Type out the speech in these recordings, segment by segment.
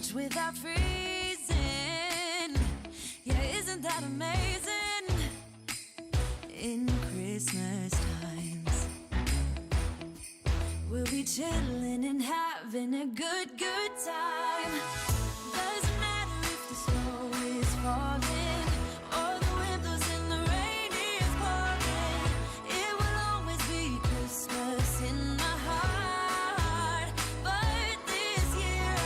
reach without freezing. Yeah, isn't that amazing? In Christmas times, we'll be chilling and having a good time. Doesn't matter if the snow is falling or the wind blows and the rain is pouring. It will always be Christmas in my heart. But this year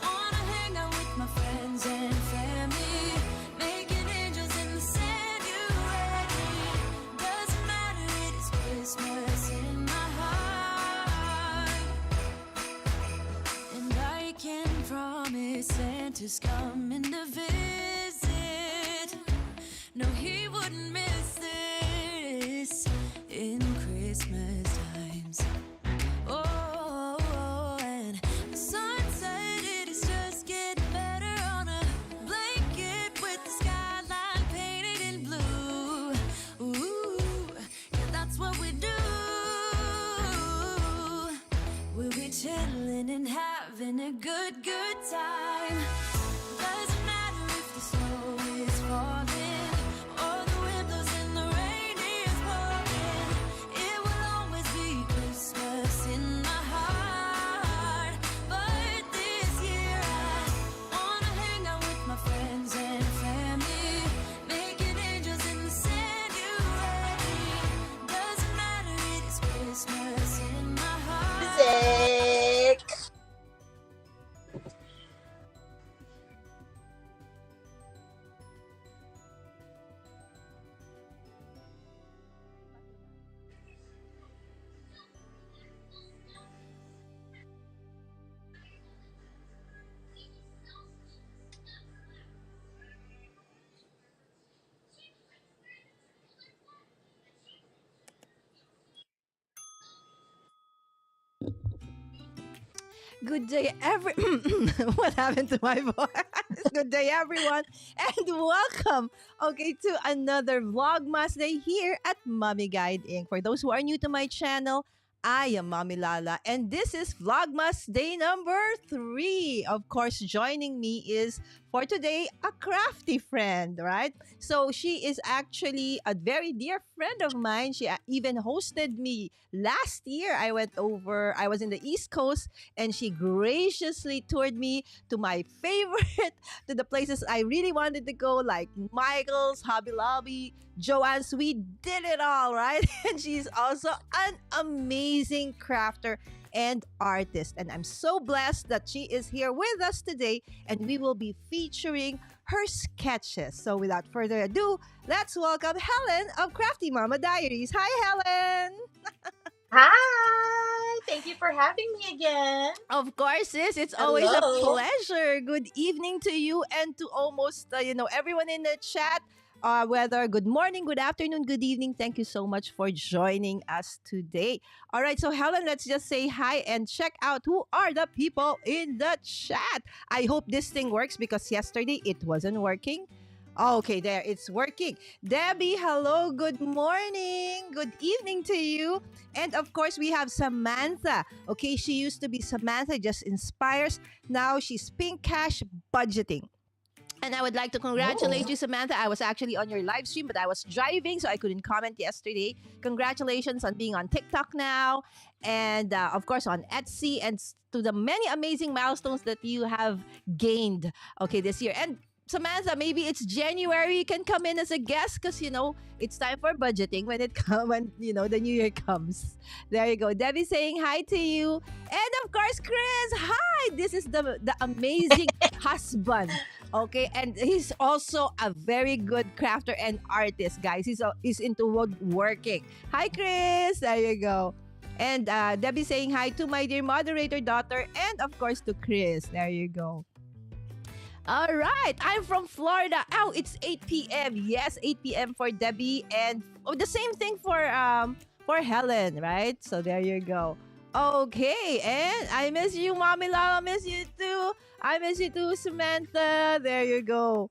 I wanna hang out with my friends and family, making angels in the sanctuary. Doesn't matter, it is Christmas in my heart. And I can promise Santa's coming to visit. No, he wouldn't miss this in Christmas times. Oh, and the sun said it is just getting better on a blanket with the skyline painted in blue. Ooh, yeah, that's what we do. We'll be chilling and having a good time. Doesn't matter if the snow is falling or the wind blows and the rain is pouring. It will always be Christmas in my heart. But this year I wanna hang out with my friends and family, making angels in the sanctuary. Doesn't matter, it is Christmas in my heart. Music. Good day, what happened to my voice? Good day, everyone, and welcome. Okay, to another Vlogmas Day here at Mommy Guide Inc. For those who are new to my channel, I am Mommy Lala, and this is Vlogmas Day number 3. Of course, joining me is for today a crafty friend, right? So she is actually a very dear friend of mine. She even hosted me last year. I was in the East Coast, and she graciously toured me to my favorite, to the places I really wanted to go, like Michael's, Hobby Lobby, Joanne's. We did it all, right? And she's also an amazing crafter and artist. And I'm so blessed that she is here with us today, and we will be featuring her sketches. So without further ado, let's welcome Helen of Crafty Mama Diaries. Hi, Helen. Hi. Thank you for having me again. Of course, sis. It's always a Hello. pleasure. Good evening to you and to almost, everyone in the chat. Whether good morning, good afternoon, good evening. Thank you so much for joining us today. All right, so Helen, let's just say hi and check out who are the people in the chat. I hope this thing works because yesterday it wasn't working. Okay, there, it's working. Debbie, hello, good morning, good evening to you. And of course, we have Samantha. Okay, she used to be Samantha Just Inspires. Now she's Pink Cash Budgeting. And I would like to congratulate you, Samantha. I was actually on your live stream, but I was driving, so I couldn't comment yesterday. Congratulations on being on TikTok now. And of course, on Etsy, and to the many amazing milestones that you have gained, okay, this year. And Samantha, maybe it's January. You can come in as a guest because, it's time for budgeting when the new year comes. There you go. Debbie saying hi to you. And of course, Chris, hi. This is the amazing husband. Okay. And he's also a very good crafter and artist, guys. He's into woodworking. Hi, Chris. There you go. And Debbie saying hi to my dear moderator daughter, and of course to Chris. There you go. All right, I'm from Florida. Oh, it's 8 p.m. Yes, 8 p.m. for Debbie, and the same thing for Helen, right? So there you go. Okay, and I miss you, Mommy Lala. Miss you too. I miss you too, Samantha. There you go.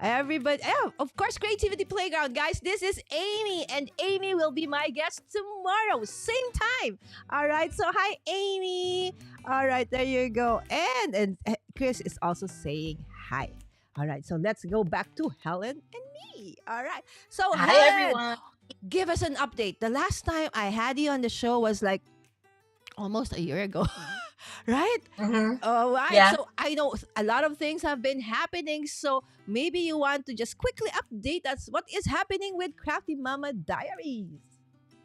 Everybody, of course, Creativity Playground, guys. This is Amy, and Amy will be my guest tomorrow, same time. All right, so hi, Amy. All right, there you go. And Chris is also saying hi. All right, so let's go back to Helen and me. All right. So Hi, Helen, everyone. give us an update. The last time I had you on the show was like almost a year ago. Right? Mm-hmm. All right. Yeah. So I know a lot of things have been happening. So maybe you want to just quickly update us what is happening with Crafty Mama Diaries.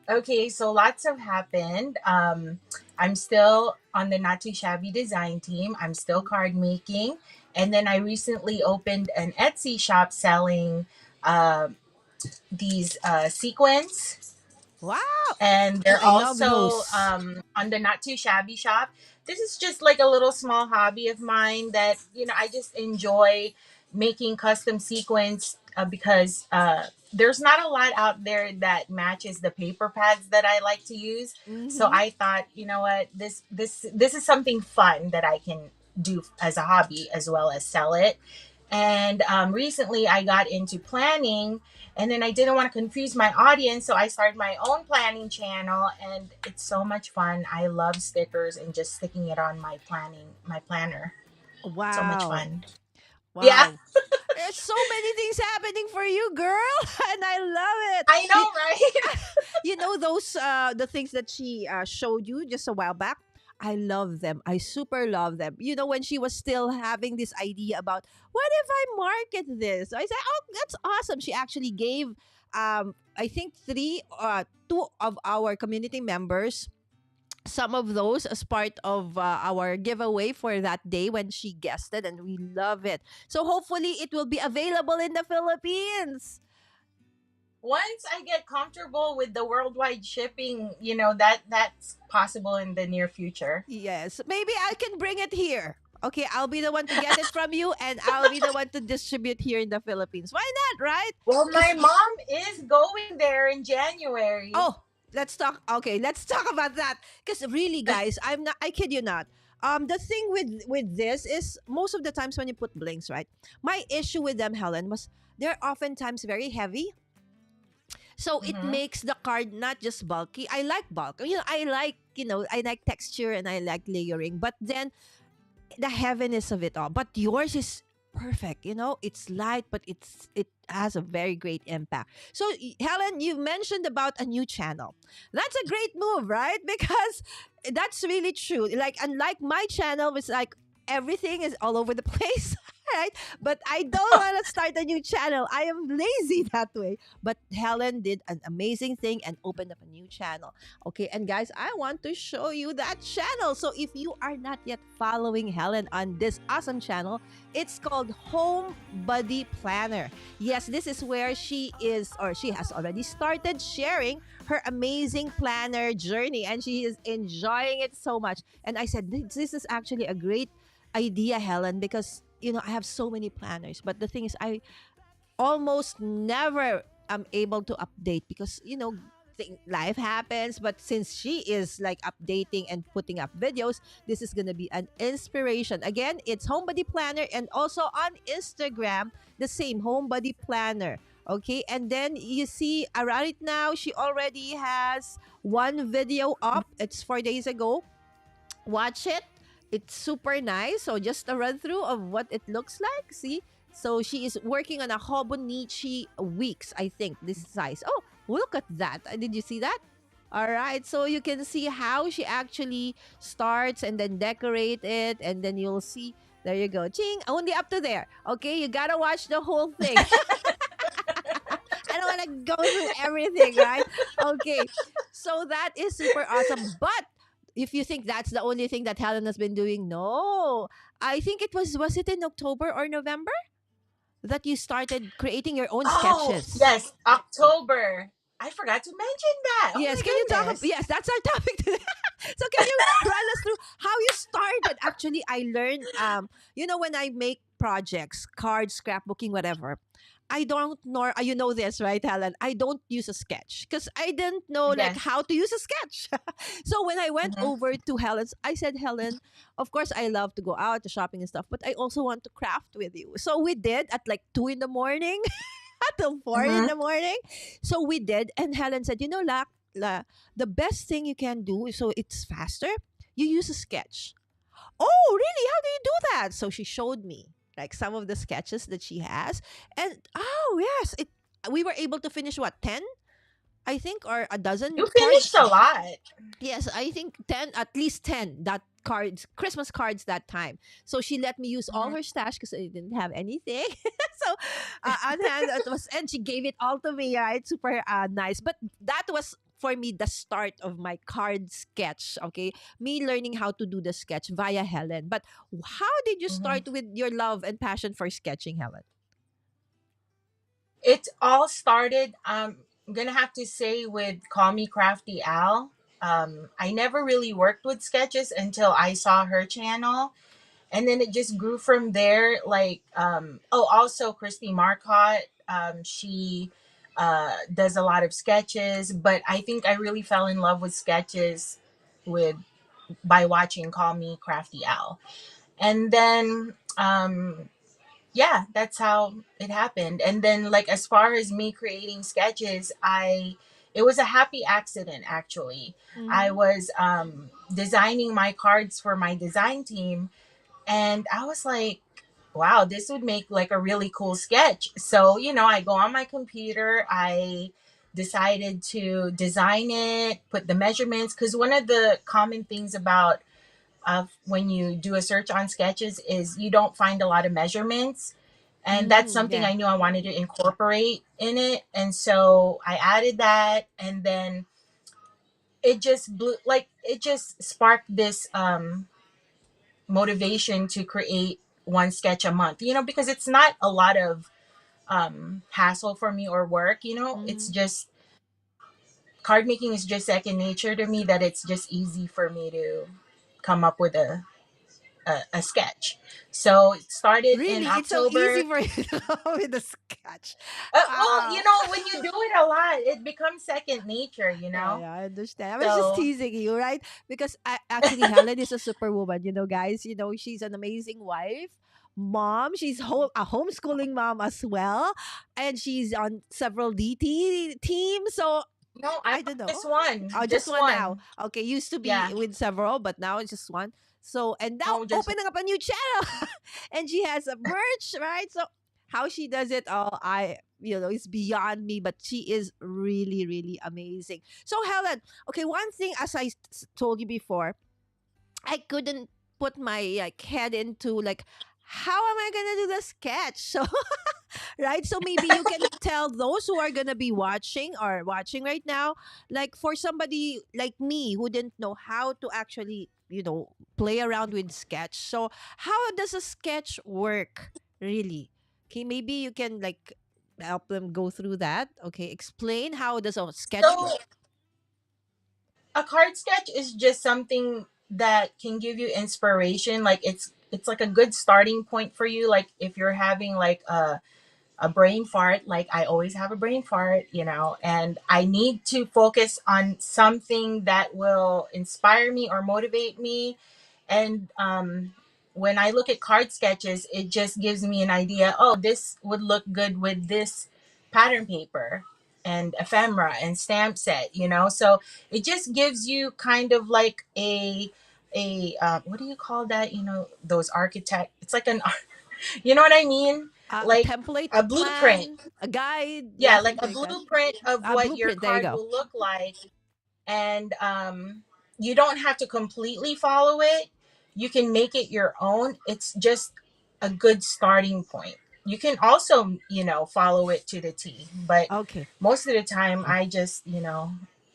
Okay, so lots have happened. I'm still on the Not Too Shabby design team. I'm still card making. And then I recently opened an Etsy shop selling uh, these sequins, Wow. and And they're I love also those. on the Not Too Shabby shop. This is just like a little small hobby of mine that I just enjoy making custom sequins because there's not a lot out there that matches the paper pads that I like to use. So Mm-hmm. I thought, you know what, this is something fun that I can do as a hobby as well as sell it. And recently I got into planning, and then I didn't want to confuse my audience. So I started my own planning channel, and it's so much fun. I love stickers and just sticking it on my planner. So much Wow. fun. Yeah, Wow. There's so many things happening for you, girl, and I love it. I know, right? You know those the things that she showed you just a while back. I love them. I super love them. You know, when she was still having this idea about what if I market this, I said, "Oh, that's awesome." She actually gave, I think two of our community members some of those as part of our giveaway for that day when she guested, and we love it. So hopefully it will be available in the Philippines. Once I get comfortable with the worldwide shipping, that's possible in the near future. Yes, maybe I can bring it here. Okay, I'll be the one to get it from you, and I'll be the one to distribute here in the Philippines. Why not, right? Well, my Because mom is going there in January. oh, let's talk. Okay, let's talk about that. Because really, guys, I'm not. I kid you not. The thing with this is most of the times when you put blinks, right? My issue with them, Helen, was they're oftentimes very heavy. So it Mm-hmm. makes the card not just bulky. I like bulk. I like texture and I like layering. But then the heaviness of it all. But yours is perfect. It's light, but it has a very great impact. So Helen, you mentioned about a new channel. That's a great move, right? Because that's really true. Like unlike my channel, was like everything is all over the place. Right? But I don't want to start a new channel. I am lazy that way. But Helen did an amazing thing and opened up a new channel. Okay, and guys, I want to show you that channel. So if you are not yet following Helen on this awesome channel, it's called Home Buddy Planner. Yes, this is where she is, or she has already started sharing her amazing planner journey, and she is enjoying it so much. And I said, this is actually a great idea, Helen, because I have so many planners, but the thing is, I almost never am able to update because life happens. But since she is like updating and putting up videos, this is gonna be an inspiration. Again, it's Homebody Planner, and also on Instagram, the same Homebody Planner. Okay, and then you see right now she already has one video up. It's 4 days ago. Watch it. It's super nice. So just a run through of what it looks like. See? So she is working on a Hobonichi weeks, I think, this size. Oh, look at that. Did you see that? All right. So you can see how she actually starts and then decorate it. And then you'll see. There you go. Ching. Only up to there. Okay. You got to watch the whole thing. I don't want to go through everything, right? Okay. So that is super awesome. But if you think that's the only thing that Helen has been doing, no. I think was it in October or November that you started creating your own Oh, sketches? yes, October. I forgot to mention that. Oh Yes, my can you talk? goodness. Yes, that's our topic today. So can you run us through how you started? Actually, I learned, when I make projects, cards, scrapbooking, whatever. I don't know. You know this, right, Helen? I don't use a sketch because I didn't know like Yes. how to use a sketch. So when I went Mm-hmm. over to Helen's, I said, Helen, of course I love to go out to shopping and stuff, but I also want to craft with you. So we did at like 2 in the morning till 4 in Mm-hmm. the morning. So we did, and Helen said, the best thing you can do, so it's faster, you use a sketch. oh, really? How do you do that? So she showed me like some of the sketches that she has. And oh, yes, we were able to finish what, 10? I think, or a dozen You finished cards. a lot. Yes, I think 10, at least 10 that cards, Christmas cards that time. So she let me use all Mhm. her stash because I didn't have anything. So on hand, it was, and she gave it all to me, right? Super nice. But that was for me the start of my card sketch. Okay, me learning how to do the sketch via Helen. But how did you Mhm. start with your love and passion for sketching, Helen? It all started, I'm gonna have to say, with Call Me Crafty Al. I never really worked with sketches until I saw her channel, and then it just grew from there. Like, oh, also Christy Marcotte, she does a lot of sketches, but I think I really fell in love with sketches with by watching Call Me Crafty Al. And then yeah, that's how it happened. And then, like, as far as me creating sketches, I it was a happy accident, actually. I Mm-hmm. was designing my cards for my design team, and I was like, wow, this would make like a really cool sketch. So, I go on my computer, I decided to design it, put the measurements, because one of the common things about when you do a search on sketches is you don't find a lot of measurements. And that's Mm, something yeah. I knew I wanted to incorporate in it. And so I added that. And then it just blew, like, it just sparked this motivation to create one sketch a month, because it's not a lot of hassle for me or work. It's Mm-hmm. just card making is just second nature to me, that it's just easy for me to come up with a sketch. So it started in Really, it's so October. easy for you with the sketch. Well, Ah. when you do it a lot, it becomes second nature. Yeah, I understand. I was just So, teasing you, right? Because actually, Helen is a superwoman, guys. She's an amazing wife, mom. She's a homeschooling mom as well. And she's on several DT teams. So no, I'm I don't know. just one. Oh, just Just one now. one. Okay, used to Yeah. be with several, but now it's just one. So, and now No, just opening up a new channel. And she has a merch, right? So, how she does it all, it's beyond me, but she is really, really amazing. So, Helen, okay, one thing, as I told you before, I couldn't put my like head into like, how am I gonna do the sketch? So right? So maybe you can tell those who are gonna be watching or watching right now, like for somebody like me who didn't know how to actually, play around with sketch. So how does a sketch work really? Okay, maybe you can like help them go through that. Okay, explain how does a sketch so work. a card sketch is just something that can give you inspiration. Like, it's like a good starting point for you. Like, if you're having like a brain fart, like I always have a brain fart, and I need to focus on something that will inspire me or motivate me. And when I look at card sketches, it just gives me an idea. Oh, this would look good with this pattern paper and ephemera and stamp set. So it just gives you kind of like a what do you call that? Those architect. It's like an you know what I mean? A Like template, a a blueprint. plan, a guide, yeah, Yeah, like something a like that. blueprint of A what your blueprint. There you card go. will look like. And you don't have to completely follow it. You can make it your own. It's just a good starting point. You can also, follow it to the T, but Okay. most of the time I just,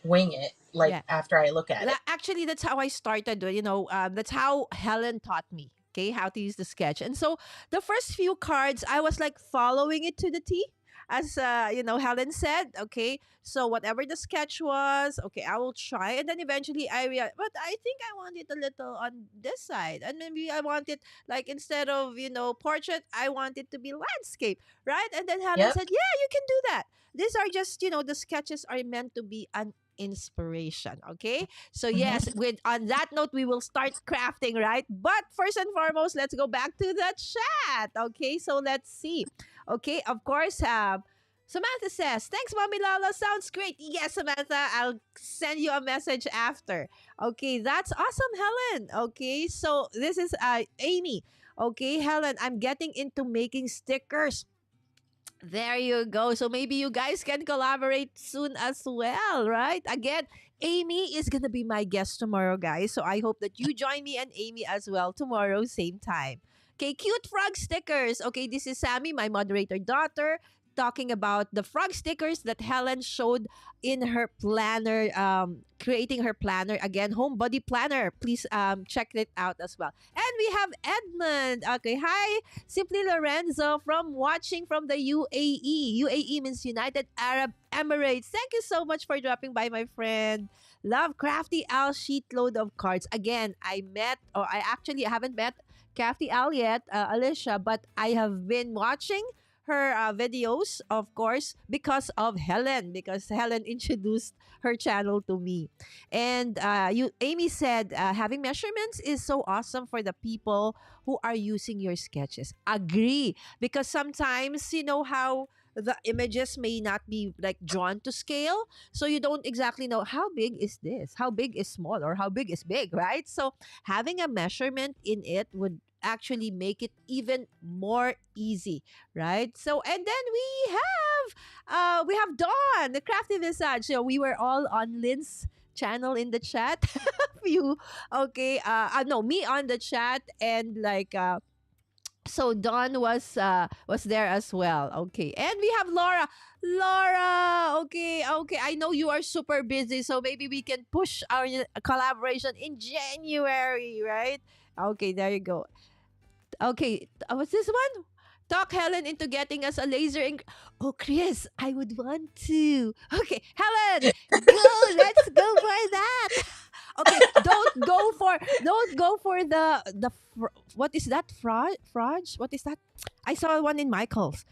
wing it, like, Yeah. after I look at it. Actually, that's how I started. That's how Helen taught me. Okay, how to use the sketch. And so the first few cards, I was like following it to the T, as Helen said. Okay, so whatever the sketch was, okay, I will try. And then eventually I realized, but I think I want it a little on this side, and maybe I want it like instead of portrait, I want it to be landscape, right? And then Helen Yep. said, yeah, you can do that. These are just the sketches are meant to be an inspiration. Okay, so yes, Hmm. with on that note, we will start crafting, right? But first and foremost, let's go back to the chat. Okay, so let's see. Okay, of course, Samantha says, thanks, Mommy Lala. Sounds great. Yes, Samantha. I'll send you a message after. Okay, that's awesome, Helen. Okay, so this is Amy. Okay, Helen, I'm getting into making stickers. There you go. So maybe you guys can collaborate soon as well, right? Again, Amy is going to be my guest tomorrow, guys. So I hope that you join me and Amy as well tomorrow, same time. Okay, cute frog stickers. Okay, this is Sammy, my moderator daughter, talking about the frog stickers that Helen showed in her planner, creating her planner. Again, home body planner. Please check it out as well. And we have Edmund. Okay, hi. Simply Lorenzo from watching from the UAE. UAE means United Arab Emirates. Thank you so much for dropping by, my friend. Love Crafty Al sheet load of cards. Again, I actually haven't met Crafty Al yet, Alicia, but I have been watching her videos, of course, because of Helen, because Helen introduced her channel to me. And Amy said, having measurements is so awesome for the people who are using your sketches. Agree, because sometimes you know how the images may not be like drawn to scale, so you don't exactly know how big is this, how big is small, or how big is big, right? So having a measurement in it would actually make it even more easy, right? So and then we have Dawn, the Crafty Visage. So we were all on Lynn's channel in the chat. You okay? No, me on the chat, and like so Dawn was there as well. Okay. And we have Laura. Laura, okay, okay. I know you are super busy, so maybe we can push our collaboration in January, right? Okay, there you go. Okay, what's this one? Talk Helen into getting us a laser ink. Oh, Chris, I would want to. Okay, Helen, go. Let's go for that. Okay, don't go for what is that? Fraud? What is that? I saw one in Michael's.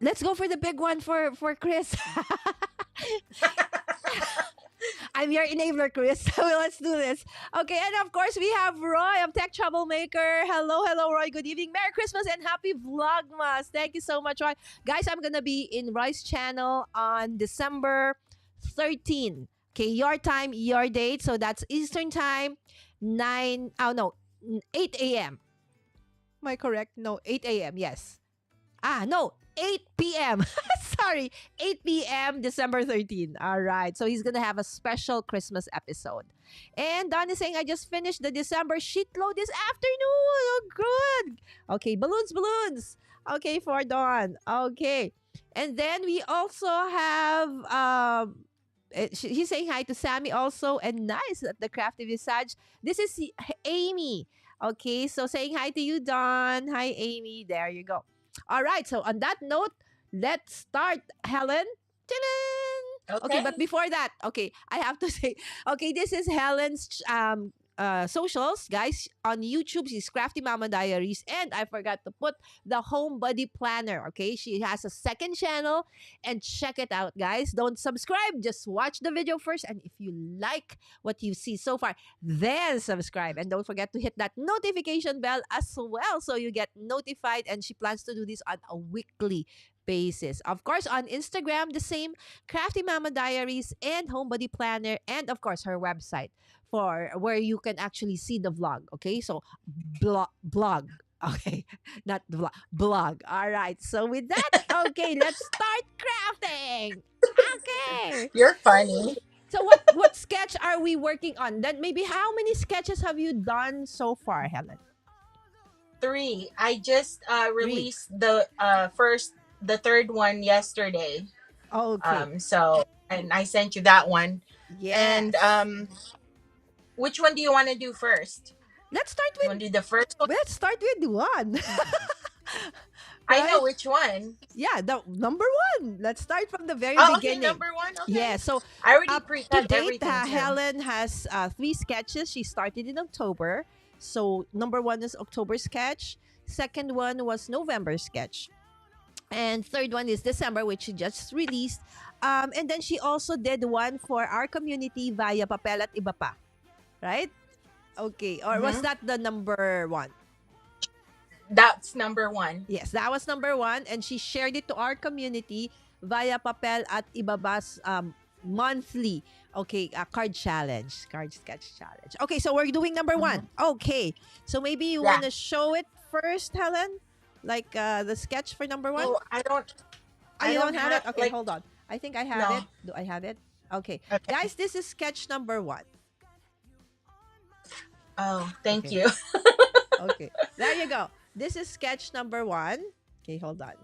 Let's go for the big one for Chris. I'm your enabler, Chris. Well, let's do this. Okay, and of course, we have Roy of Tech Troublemaker. Hello, hello, Roy. Good evening. Merry Christmas and Happy Vlogmas. Thank you so much, Roy. Guys, I'm going to be in Roy's channel on December 13. Okay, your time, your date. So that's Eastern time, 8 a.m. Am I correct? No, 8 a.m. Yes. No, 8 p.m. Sorry, 8 p.m. December 13. All right. So he's going to have a special Christmas episode. And Don is saying, I just finished the December sheet load this afternoon. Oh, good. Okay, balloons. Okay, for Don. Okay. And then we also have, he's saying hi to Sammy also. And nice at the Crafty Visage. This is Amy. Okay, so saying hi to you, Don. Hi, Amy. There you go. All right. So on that note, let's start, Helen. Ta-da! Okay. Okay, but before that, okay, I have to say, okay, this is Helen's socials, guys. On YouTube, she's Crafty Mama Diaries, and I forgot to put the Home Buddy Planner. Okay, she has a second channel, and check it out, guys. Don't subscribe, just watch the video first, and if you like what you see so far, then subscribe, and don't forget to hit that notification bell as well, so you get notified. And she plans to do this on a weekly basis. Of course, on Instagram, the same, Crafty Mama Diaries and Home Buddy Planner, and of course, her website for where you can actually see the vlog. Okay, so blog. Okay, not the vlog, blog. All right. So with that, okay, let's start crafting. Okay. You're funny. So what sketch are we working on? Then maybe how many sketches have you done so far, Helen? 3. I just released the third one yesterday. Okay. So and I sent you that one. Yes. And which one do you want to do first? Let's start You want to do the first one? Let's start with one. I know Right? which one. Yeah, the number one. Let's start from the very Oh, okay, beginning. number 1. Okay. Yeah, so I already up to pre-cut date, everything too. Helen has 3 sketches. She started in October. So number 1 is October sketch. Second one was November sketch. And third one is December, which she just released. And then she also did one for our community via Papel at Iba Pa. Right? Okay. Or was that the number 1? That's number 1. Yes, that was number 1. And she shared it to our community via papel at ibabas monthly. Okay, card challenge, card sketch challenge. Okay, so we're doing number Mhm. one. Okay, so maybe you Yeah. want to show it first, Helen? Like the sketch for number one? Oh, Oh, I you don't don't have have it? Okay, like hold on. I think I have no. it. Do I have it? Okay. Okay. Guys, this is sketch number one. Oh, thank Okay. you. Okay. There you go. This is sketch number one. Okay, hold on.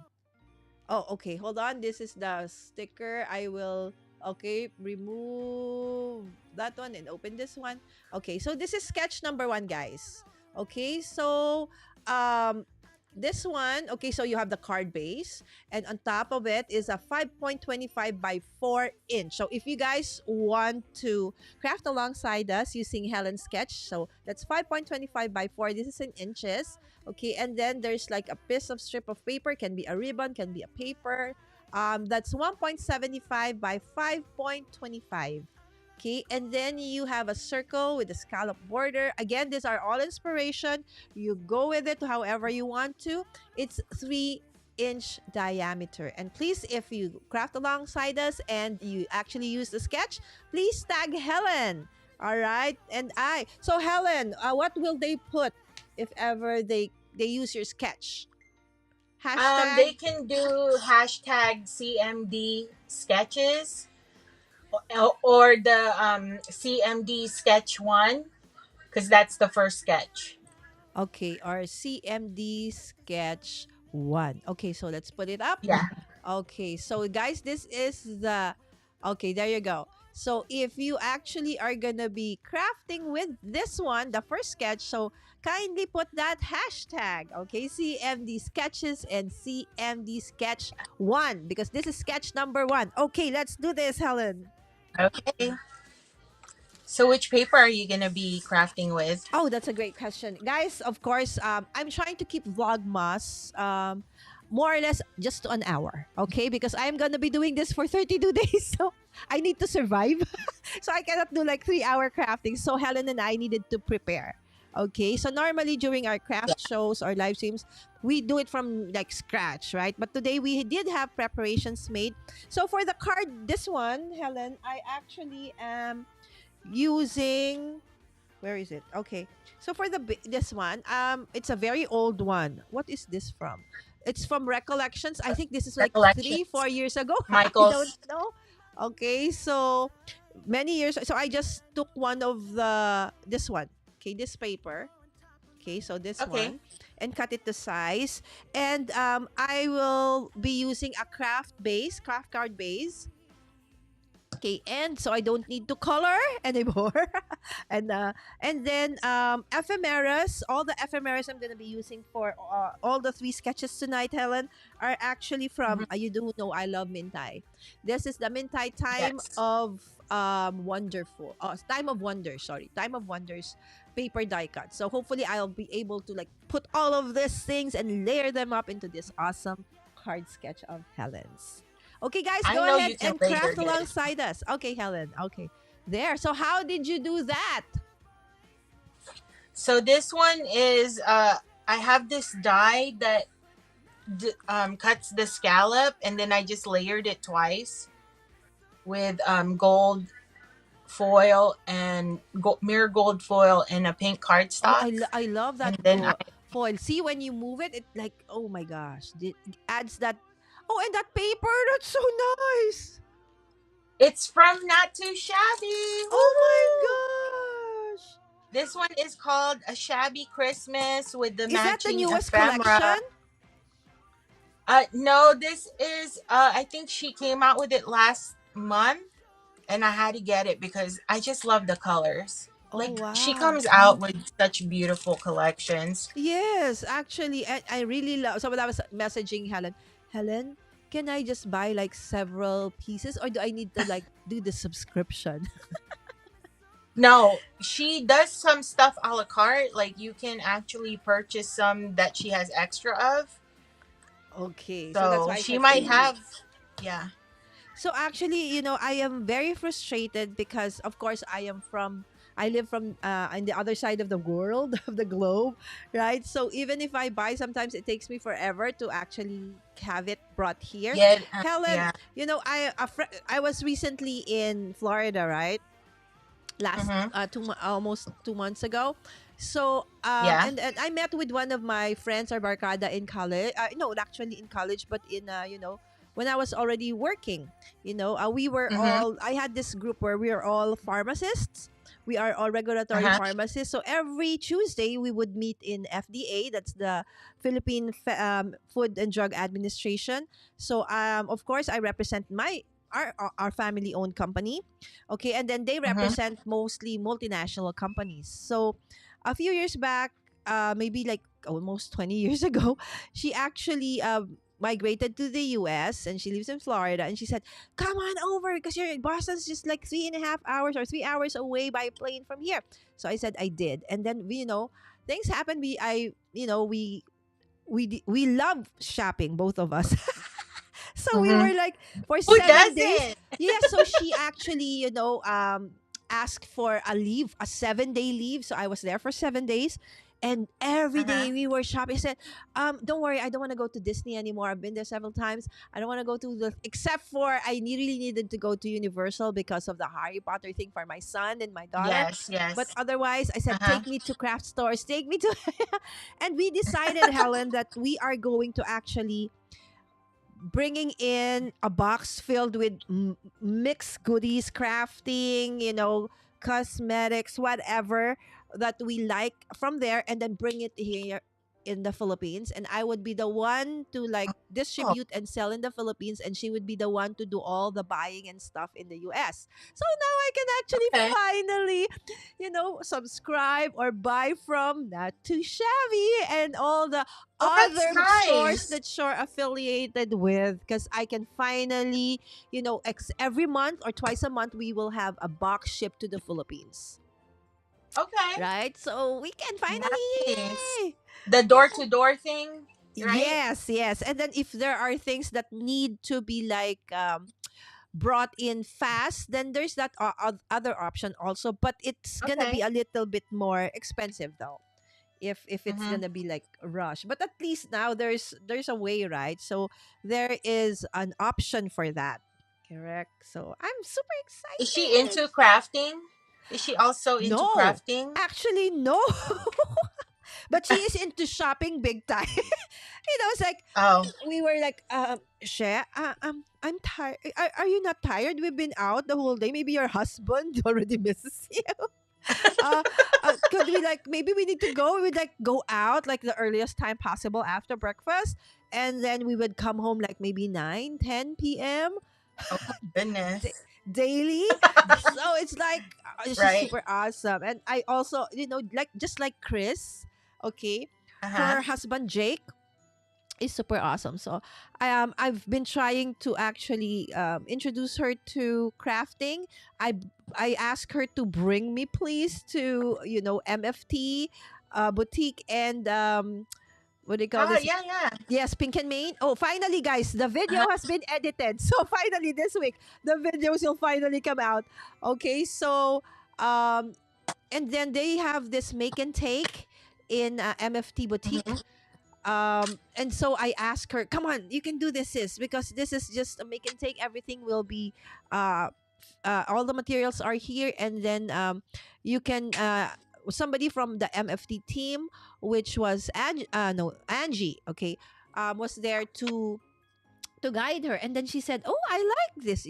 Oh, okay. Hold on. This is the sticker. I will, okay, remove that one and open this one. Okay, so this is sketch number one, guys. Okay, so um, this one, okay, so you have the card base, and on top of it is a 5.25 by 4 inch. So if you guys want to craft alongside us using Helen's sketch, so that's 5.25 by 4. This is in inches. Okay, and then there's like a piece of strip of paper, can be a ribbon, can be a paper. That's 1.75 by 5.25. Okay, and then you have a circle with a scallop border. Again, these are all inspiration. You go with it however you want to. It's 3-inch diameter. And please, if you craft alongside us and you actually use the sketch, please tag Helen. All right, and I. So Helen, what will they put if ever they use your sketch? They Hashtag. can do hashtag CMD sketches or the CMD sketch one because that's the first sketch. Okay, our CMD sketch one. Okay, so let's put it up. Yeah. Okay, so guys, this is the. Okay, there you go. So if you actually are gonna be crafting with this one, the first sketch, so kindly put that hashtag, okay, CMD sketches and CMD sketch one, because this is sketch number one. Okay, let's do this, Helen. Okay. So which paper are you gonna be crafting with? Oh, that's a great question. Guys, of course, I'm trying to keep Vlogmas more or less just to an hour, okay? Because I'm going to be doing this for 32 days, so I need to survive. So I cannot do like 3-hour crafting. So Helen and I needed to prepare. Okay, so normally during our craft shows or live streams, we do it from like scratch, right? But today we did have preparations made. So for the card, this one, Helen, I actually am using, where is it? Okay. So for this one, it's a very old one. What is this from? It's from Recollections. I think this is like Recollections. 3-4 years ago. I don't Michael's. know. Okay, so many years. So I just took one of this one. Okay, this paper. Okay, so this Okay. one, and cut it to size. And I will be using a craft card base. Okay, and so I don't need to color anymore. and then ephemeras, all the ephemeras I'm gonna be using for all the 3 sketches tonight, Helen, are actually from Mhm. you do know I love Mintai. This is the Mintai Time Yes. of Wonderful. Time of Wonders, sorry. Time of Wonders paper die cut. So hopefully I'll be able to like put all of these things and layer them up into this awesome card sketch of Helen's. Okay, guys, I go know ahead you can and later craft this. alongside us. Okay, Helen. Okay. There. So how did you do that? So this one is I have this die that cuts the scallop and then I just layered it twice with gold foil and mirror gold foil and a pink Oh, cardstock. I love And that then foil. See, when you move it, it like, oh my gosh. It adds that. Oh, and that paper. That's so nice. it's from Not Too Shabby. Oh Woohoo! my gosh. This one is called A Shabby Christmas with the Is that the matching newest ephemera. collection? No, this is I think she came out with it last month and I had to get it because I just love the colors. Oh, Like she wow. comes out with such beautiful collections. Yes, actually, I really love. So when I was messaging Helen, Helen, can I just buy like several pieces, or do I need to like do the subscription? No, she does some stuff a la carte. Like you can actually purchase some that she has extra of. Okay, so that's So why I she said might see. have, yeah. So actually, I am very frustrated because, of course, I live from on the other side of the world of the globe, right? So even if I buy, sometimes it takes me forever to actually have it brought here. Get Helen, yeah. I was recently in Florida, right? Last Mm-hmm. almost 2 months ago. So Yeah. and I met with one of my friends or barkada in college. No, actually in college, but in when I was already working. We were Mm-hmm. all. I had this group where we are all pharmacists. We are all regulatory Uh-huh. pharmacists. So every Tuesday we would meet in FDA. That's the Philippine Food and Drug Administration. So of course I represent my our family owned company. Okay, and then they Mm-hmm. represent mostly multinational companies. So a few years back, maybe like almost 20 years ago, she actually migrated to the US and she lives in Florida. And she said, come on over because you're in Boston's just like 3.5 hours or 3 hours away by plane from here. So I said I did. And then, things happened. We love shopping, both of us. So we Mm-hmm. were like for Who 7 days. doesn't? Yeah, so she actually, asked for a leave, a 7-day leave. So I was there for 7 days. And every Uh-huh. day we were shopping. I said, don't worry, I don't want to go to Disney anymore. I've been there several times. I don't want to go to except for really needed to go to Universal because of the Harry Potter thing for my son and my daughter. Yes, But yes. otherwise, I said, Uh-huh. take me to craft stores, take me to. And we decided, Helen, that we are going to actually bringing in a box filled with mixed goodies, crafting, cosmetics, whatever that we like from there, and then bring it here in the Philippines. And I would be the one to like Oh, distribute and sell in the Philippines, and she would be the one to do all the buying and stuff in the US. So now I can actually okay. finally, subscribe or buy from Not Too Shabby and all the Oh, that's other stores nice. that you're affiliated with, because I can finally, every month or twice a month, we will have a box shipped to the Philippines. Okay. Right? So we can finally, Nice. yay! The door Yeah. to door thing, right? Yes, yes. And then if there are things that need to be like brought in fast, then there's that other option also, but it's gonna be Okay. a little bit more expensive though. If it's Mm-hmm. gonna be like a rush, but at least now there's a way, right? So there is an option for that. Correct. So I'm super Is she excited. into crafting? Is she also into No, crafting? actually no. But she is into shopping big time. It's like Oh, we were like, She, I'm tired. Are you not tired? We've been out the whole day. Maybe your husband already misses you. uh, could we like maybe we need to go? We would like go out like the earliest time possible after breakfast, and then we would come home like maybe 9, 10 p.m. oh my goodness. daily. So it's like it's just Right. super awesome. And I also, like just like Chris, okay, Uh-huh. her husband Jake is super awesome. So I've been trying to actually introduce her to crafting. I asked her to bring me please to MFT boutique and what do you call Oh, this? yeah, yeah. Yes, Pink and Main. Oh, finally, guys, the video Uh-huh. has been edited. So finally, this week, the videos will finally come out. Okay, so um, and then they have this make and take in MFT boutique. Mm-hmm. And so I asked her, come on, you can do this, sis, because this is just a make and take. Everything will be uh all the materials are here, and then you can somebody from the MFT team, which was Angie, okay, was there to guide her. And then she said, oh, I like this,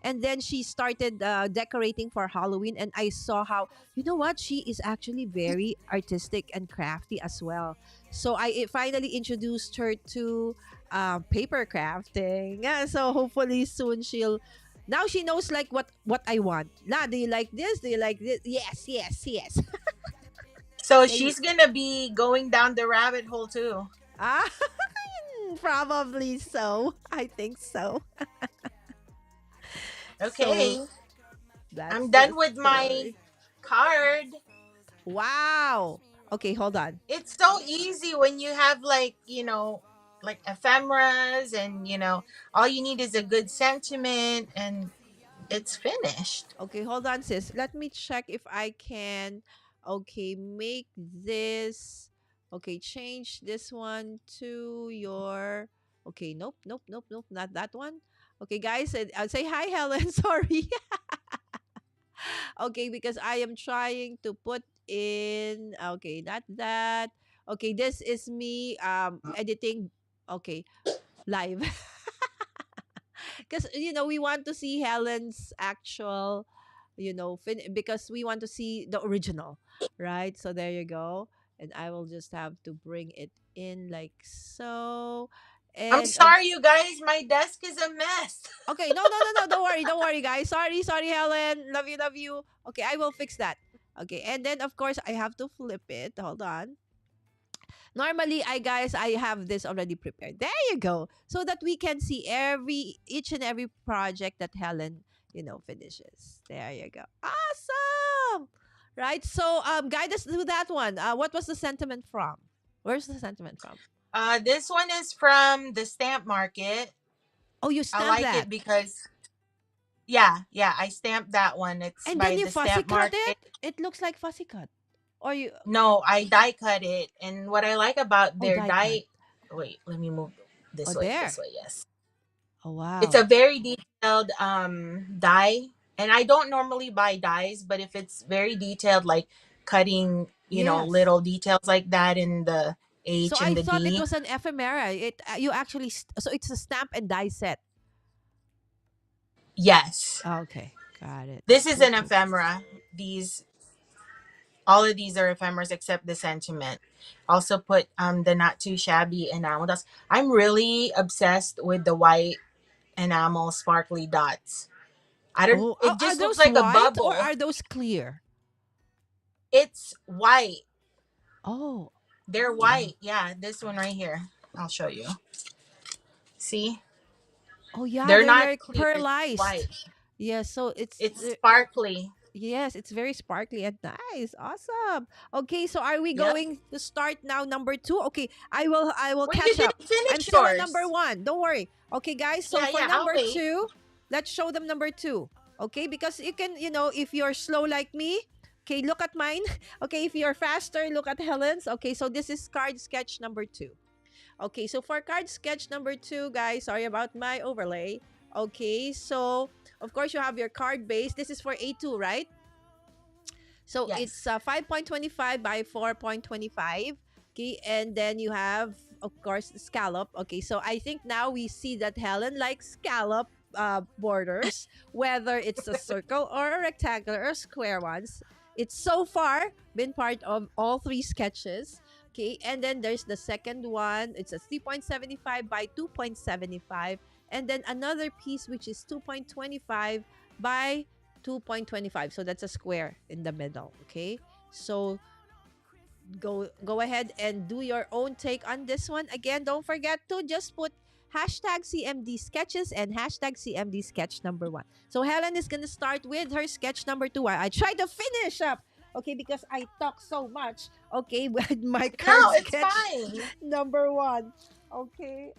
and then she started decorating for Halloween. And I saw how, you know what, she is actually very artistic and crafty as well. So I finally introduced her to paper crafting. Yeah, so hopefully soon she'll now she knows like what I want. Nah, do you like this? Do you like this? Yes, yes, yes. So They- she's gonna be going down the rabbit hole too. ah, probably so. I think so. So Okay. that's I'm the done with my story. card. Wow. Okay, hold on. It's so easy when you have like ephemeras and all you need is a good sentiment and it's finished. Okay, hold on, sis. Let me check if I can. Okay, make this. Okay, change this one to your. Okay, nope, nope, nope, nope, not that one. Okay, guys, I'll say hi, Helen. Sorry. Okay, because I am trying to put in. Okay, not that. Okay, this is me editing. Okay, live. Because we want to see Helen's actual, because we want to see the original, right? So there you go. And I will just have to bring it in like so. I'm And sorry, you guys. My desk is a mess. okay, no, no, no, no, don't worry, guys. Sorry, sorry, Helen. Love you, love you. Okay, I will fix that. Okay, and then of course I have to flip it. Hold on. Normally, I have this already prepared. There you go. So that we can see each and every project that Helen, finishes. There you go. Awesome. Right? So guide us through that one. What was the sentiment from? Where's the sentiment from? This one is from the stamp market. Oh, you I stamped like that. it because yeah, I stamped that one. It's And by then you the fussy stamp cut market. it? It looks like fussy cut. Or you No, I die cut it. And what I like about oh their die cut. die, wait, let me move Oh this way. This there. way, yes. Oh It's a wow. very detailed die, and I don't normally buy dies, but if it's very detailed, like cutting, Yes. little details like that in the So H I and the thought it D. was an ephemera. It you actually so it's a stamp and die set. Yes, Okay, got it. this is Cool, an cool, cool. ephemera. These All of these are ephemeras except the sentiment. Also put the not too shabby enamel dots. I'm really obsessed with the white enamel sparkly dots. I don't. Oh, It are just looks those like a white or bubble. are those clear? It's white. Oh, They're wow. white. Yeah, this one right here. I'll show you. See, Oh, yeah, they're they're not very clear. They're pearlized. white. Yeah, so It's sparkly. yes, it's very sparkly and nice. Awesome. Okay, so are we Yep. going to start now number 2? Okay, I will Wait, you catch up. didn't I'm finish still on number yours. 1. Don't worry. Okay, guys, so Yeah, for yeah. I'll number wait. 2, let's show them number 2. Okay, because you can, if you're slow like me, okay, look at mine. Okay, if you're faster, look at Helen's. Okay, so this is card sketch number 2. Okay, so for card sketch number 2, guys, sorry about my overlay. Okay, so of course you have your card base. This is for A2, right? So it's Yes. 5.25 by 4.25. Okay, and then you have, of course, the scallop. Okay, so I think now we see that Helen likes scallop borders, whether it's a circle or a rectangular or square ones. It's so far been part of all 3 sketches. Okay, and then there's the second one. It's a 3.75 by 2.75. And then another piece which is 2.25 by 2.25. So that's a square in the middle. Okay. So go ahead and do your own take on this one. Again, don't forget to just put hashtag CMD sketches and hashtag CMD sketch number 1. So Helen is gonna start with her sketch number 2. I try to finish up. Okay, because I talk so much. Okay, with my card No, it's sketch fine. number 1. Okay.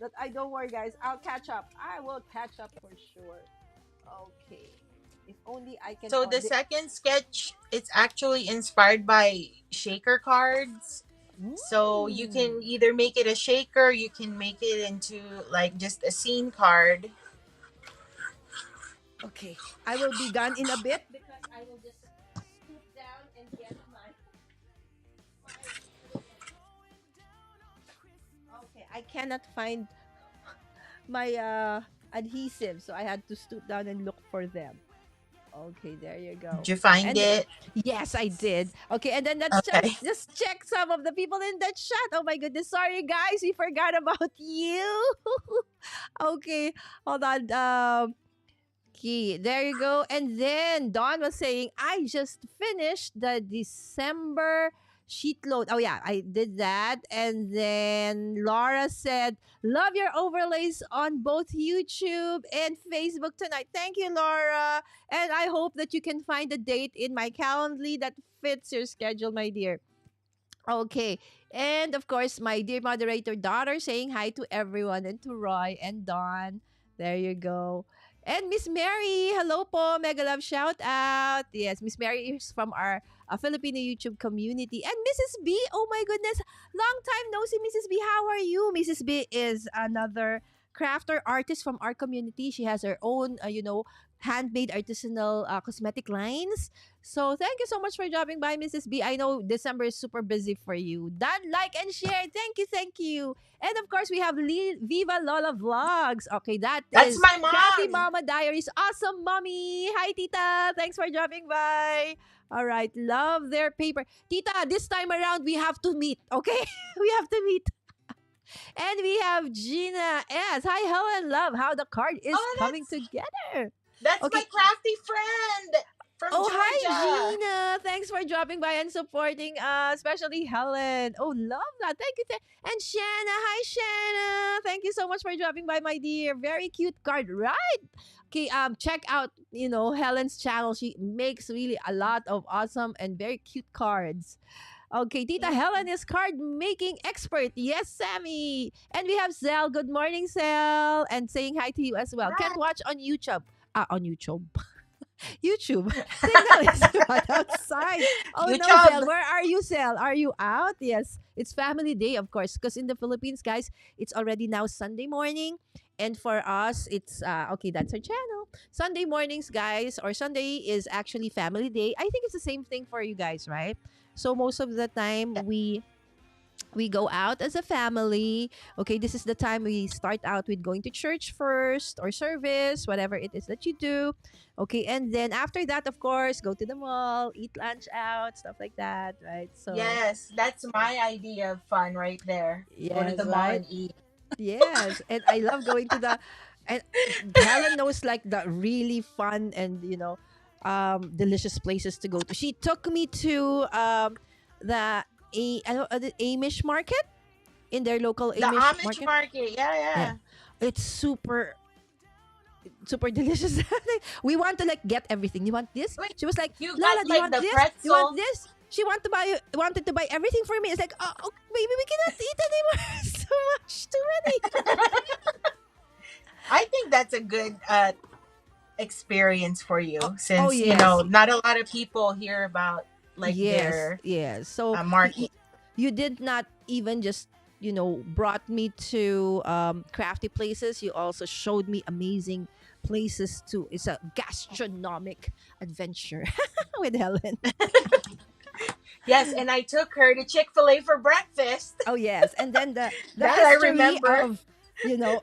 That I don't worry, guys. I'll catch up. I will catch up for sure. Okay. If only I can. So Oh, the second sketch, it's actually inspired by shaker cards. So you mm. can either make it a shaker, you can make it into like just a scene card. Okay. I will be done in a bit because I will just scoot down and get my. Okay. I cannot find my adhesive, so I had to stoop down and look for them. Okay, there you Did go. you find And it? yes, I did. Okay, and then let's Okay. just check some of the people in the chat. Oh my goodness, sorry guys, we forgot about you. Okay, hold on. Okay, there you go. And then Dawn was saying, I just finished the December sheet load. Oh, yeah, I did that. And then Laura said, love your overlays on both YouTube and Facebook tonight. Thank you, Laura. And I hope that you can find a date in my Calendly that fits your schedule, my dear. Okay. And of course, my dear moderator daughter saying hi to everyone and to Roy and Dawn. There you go. And Miss Mary, hello po. Mega love shout out. Yes, Miss Mary is from our Filipino YouTube community. And Mrs. B, oh my goodness, long time no see, Mrs. B. How are you? Mrs. B is another crafter artist from our community. She has her own, handmade artisanal cosmetic lines. So thank you so much for dropping by, Mrs. B. I know December is super busy for you. Done, like, and share. Thank you, thank you. And of course, we have Viva Lola Vlogs. Okay, that That's is my Crafty mom. Mama Diaries. Awesome, mommy. Hi, Tita. Thanks for dropping by. All right, love their paper. Tita, this time around, we have to meet, okay? We have to meet. And we have Gina S. Hi, Helen Love. How the card is Oh, coming together. that's my Okay. crafty friend from Oh, hi, Georgia. Gina. Thanks for dropping by and supporting us, especially Helen. Oh, love that. Thank you. And Shanna. Hi, Shanna. Thank you so much for dropping by, my dear. Very cute card, right? Okay, check out, Helen's channel. She makes really a lot of awesome and very cute cards. Okay, Tita Yeah. Helen is card making expert. Yes, Sammy. And we have Zell. Good morning, Zell. And saying hi to you as well. Hi. Can't watch on YouTube. On YouTube. YouTube. Signal is bad outside. Oh no, YouTube. Zell. Where are you, Zell? Are you out? Yes. It's family day, of course. Because in the Philippines, guys, it's already now Sunday morning. And for us, it's okay, that's our channel. Sunday mornings, guys, or Sunday is actually family day. I think it's the same thing for you guys, right? So most of the time we go out as a family. Okay, this is the time we start out with going to church first or service, whatever it is that you do. Okay, and then after that, of course, go to the mall, eat lunch out, stuff like that, right? So Yes, that's my idea of fun right there. Go to yes, the mall right? and eat. Yes, and I love going to the and Helen knows like the really fun and delicious places to go to. She took me to the Amish market in their local The Amish Amish market. market. Yeah, Yeah, yeah. it's super delicious. We want to like get everything. You want this? Wait, She was like, you Lala, got do you like want the this? Do you want pretzel. this? She wanted to buy everything for me. It's like, oh, maybe we cannot eat anymore. So much, too many. I think that's a good experience for you, Oh since yes, not a lot of people hear about like yes, their yes. So market. you did not even just brought me to crafty places. You also showed me amazing places too. It's a gastronomic adventure with Helen. Yes, and I took her to Chick-fil-A for breakfast. Oh yes, and then the That I history remember. of you know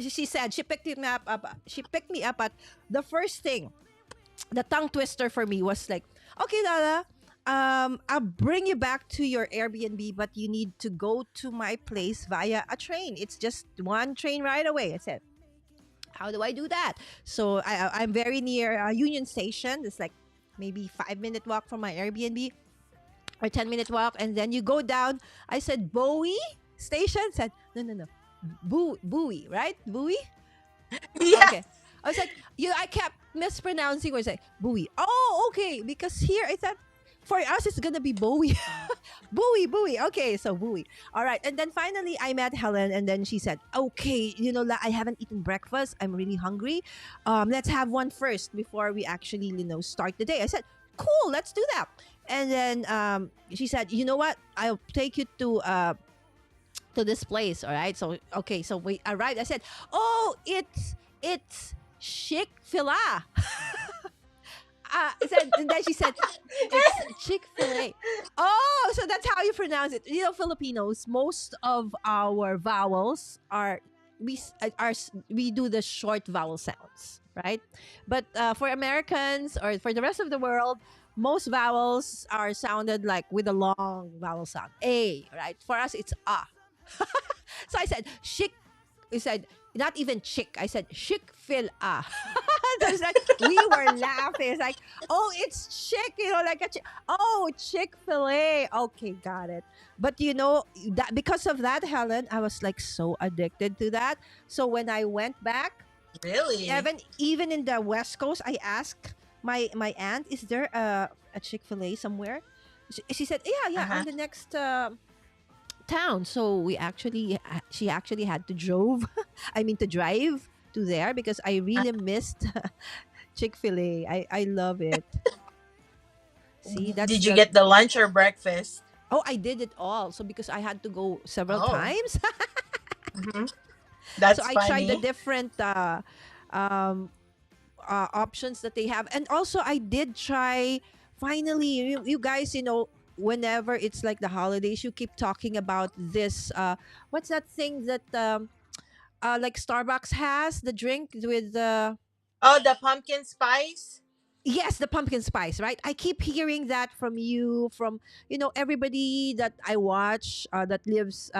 she said she picked me up, she picked me up at the first thing. The tongue twister for me was like, okay, Lala, I'll bring you back to your Airbnb, but you need to go to my place via a train. It's just one train right away. I said, how do I do that? So I'm very near Union Station. It's like maybe 5-minute walk from my Airbnb or 10-minute walk, and then you go down. I said Bowie Station. Said no. Bowie, right? Bowie. Yeah. Okay. I was like, I kept mispronouncing words like Bowie. Oh, okay. Because here I thought for us it's gonna be Bowie. Bowie. Okay, so Bowie. All right. And then finally I met Helen, and then she said, okay, I haven't eaten breakfast. I'm really hungry. Let's have one first before we actually, start the day. I said, cool, let's do that. And then she said, you know what? I'll take you to this place. All right. So okay, so we arrived. I said, oh, it's Chick-fil-A. And then she said, it's Chick-fil-A. Oh, so that's how you pronounce it. Filipinos, most of our vowels we do the short vowel sounds, right? But for Americans or for the rest of the world, most vowels are sounded like with a long vowel sound. A, right? For us, it's ah. So I said, chic. I said, not even chick. I said, Chick-fil-A. So it's like, we were laughing. It's like, oh, it's chick, like a chick. Oh, Chick-fil-A. Okay, got it. But that because of that, Helen, I was like so addicted to that. So when I went back, Really? even in the West Coast, I asked my aunt, is there a Chick-fil-A somewhere? She said, yeah, Uh-huh. on the next town. So she actually had to drive to there because I really missed Chick-fil-A. I love it. See, that's Did you the get the lunch or breakfast? oh, I did it all. So because I had to go several Oh, times, hmm, so that's I tried the funny. different um, options that they have, and also I did try. Finally, you guys, whenever it's like the holidays, you keep talking about this. What's that thing that like Starbucks has the drink with the Oh, the pumpkin spice. yes, the pumpkin spice, right? I keep hearing that from you, from everybody that I watch, that lives,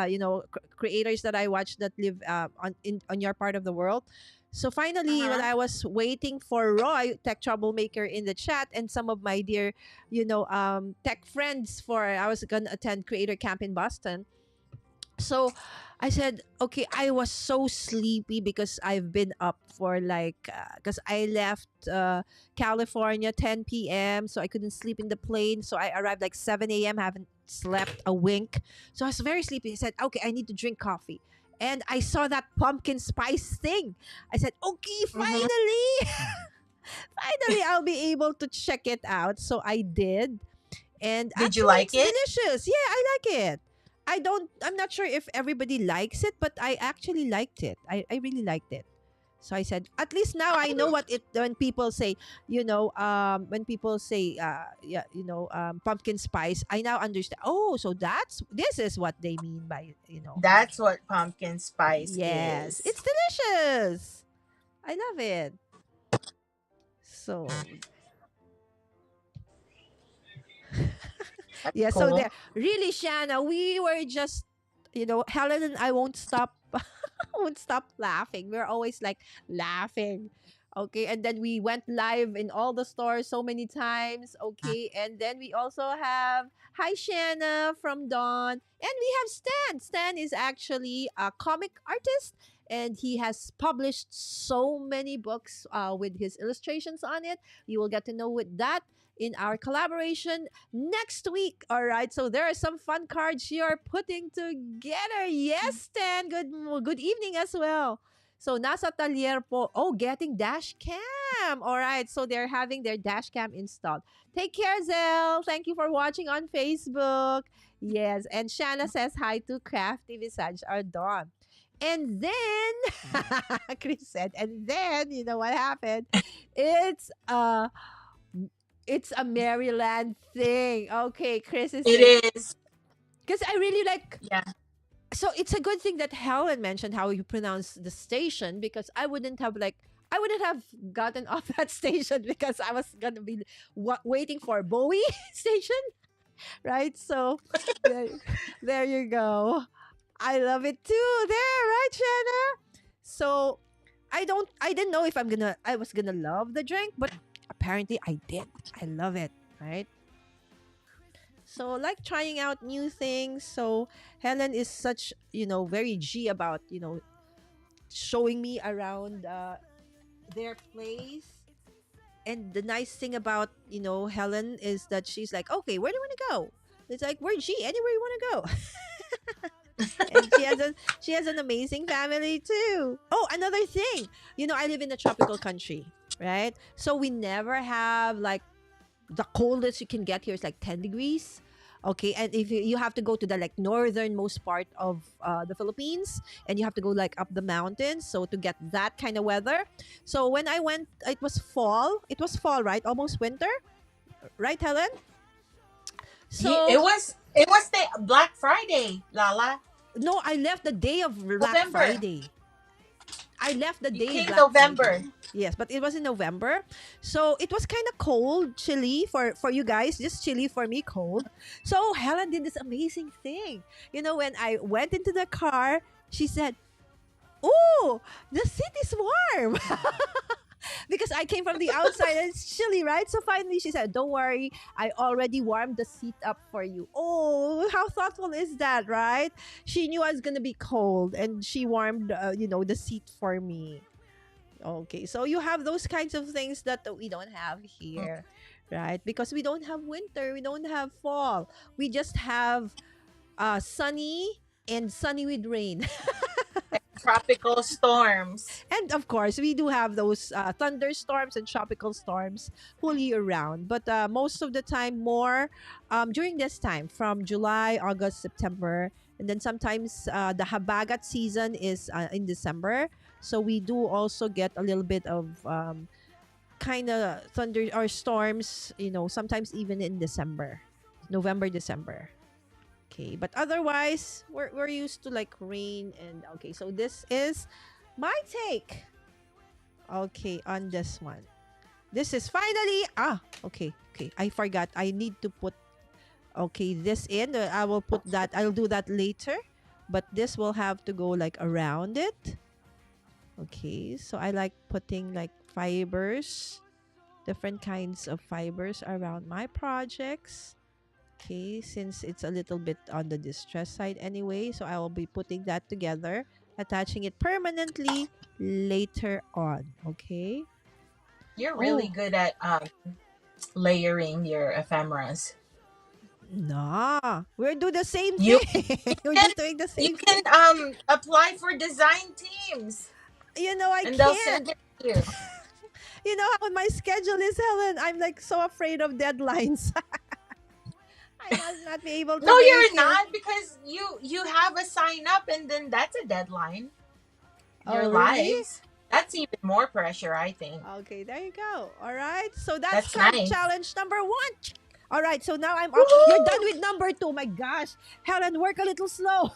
creators that I watch that live on your part of the world. So finally, when Uh-huh. I was waiting for Roy, tech troublemaker in the chat, and some of my dear, tech friends, for I was gonna attend Creator Camp in Boston. So I said, okay, I was so sleepy because I've been up for like, because I left California 10 p.m. So I couldn't sleep in the plane. So I arrived like 7 a.m., haven't slept a wink. So I was very sleepy. I said, okay, I need to drink coffee. And I saw that pumpkin spice thing. I said, okay, Hmm. finally, finally, I'll be able to check it out. So I did, and Did you actually like it's it? delicious. Yeah, I like it. I'm not sure if everybody likes it, but I actually liked it. I really liked it. So I said, at least now I know what it when people say, when people say yeah, pumpkin spice, I now understand. Oh, so this is what they mean by, That's what pumpkin spice yes, is. it's delicious. I love it. So That's yeah, so cool. there. Really, Shanna, we were just, Helen and I won't stop, won't stop laughing. We're always like laughing. Okay, and then we went live in all the stores so many times. Okay, and then we also have hi Shanna from Dawn, and we have Stan. Stan is actually a comic artist, and he has published so many books with his illustrations on it. You will get to know with that in our collaboration next week. All right. So there are some fun cards you're putting together. Yes, Stan. Good evening as well. So nasa talyer po. Oh, getting dash cam. All right. So they're having their dash cam installed. Take care, Zell. Thank you for watching on Facebook. Yes. And Shanna says hi to Crafty Visage or Dawn. And then Chris said, and then you know what happened? It's it's a Maryland thing. Okay, Chris is saying It is. because I really like. Yeah. So it's a good thing that Helen mentioned how you pronounce the station because I wouldn't have gotten off that station because I was gonna be waiting for Bowie station, right? So there, there you go. I love it too. There, right, Shanna? So I didn't know if I was gonna love the drink, but apparently I did. I love it, right? So like trying out new things. So Helen is such, very G about, showing me around their place. And the nice thing about, Helen is that she's like, okay, where do you want to go? It's like, we're G, anywhere you want to go. And she has an amazing family too. Oh, another thing. I live in a tropical country, right? So we never have like the coldest you can get here is like 10 degrees. Okay, and if you have to go to the like northernmost part of the Philippines, and you have to go like up the mountains, so to get that kind of weather. So when I went, it was fall. It was fall, right? Almost winter, right, Helen? So It was the Black Friday, Lala. no, I left the day of Black November. Friday. I left the You day came Black November. Friday. Yes, but it was in November. So it was kind of cold, chilly for you guys, just chilly for me, cold. So Helen did this amazing thing. When I went into the car, she said, "Oh, the seat is warm." Because I came from the outside and it's chilly, right? So finally she said, "Don't worry, I already warmed the seat up for you." Oh, how thoughtful is that, right? She knew I was gonna be cold and she warmed, the seat for me. Okay, so you have those kinds of things that we don't have here, right? Because we don't have winter, we don't have fall, we just have sunny and sunny with rain. Tropical storms. And of course, we do have those thunderstorms and tropical storms whole year round. But most of the time, more during this time from July, August, September. And then sometimes the habagat season is in December. So we do also get a little bit of kind of thunder or storms, sometimes even in December, November, December. Okay, but otherwise, we're used to like rain and okay. So this is my take. Okay, on this one. This is finally okay. I forgot. I need to put this in. I will put that. I'll do that later. But this will have to go like around it. Okay, so I like putting like fibers, different kinds of fibers around my projects. Okay, since it's a little bit on the distress side anyway, so I will be putting that together, attaching it permanently later on. Okay. You're really Oh, good at layering your ephemeras. nah. We do the same You thing. We're can just doing the you same can thing. apply for design teams I and they'll can't. send it to you. You know how my schedule is, Helen. I'm like so afraid of deadlines. I must not be able to No, make you're it. not because you have a sign up and then that's a deadline. Your Oh, really? lives. That's even more pressure, I think. Okay, there you go. All right. So that's That's nice. challenge number one. All right. So now I'm up. You're done Woohoo! with number two. My gosh. Helen, work a little slow.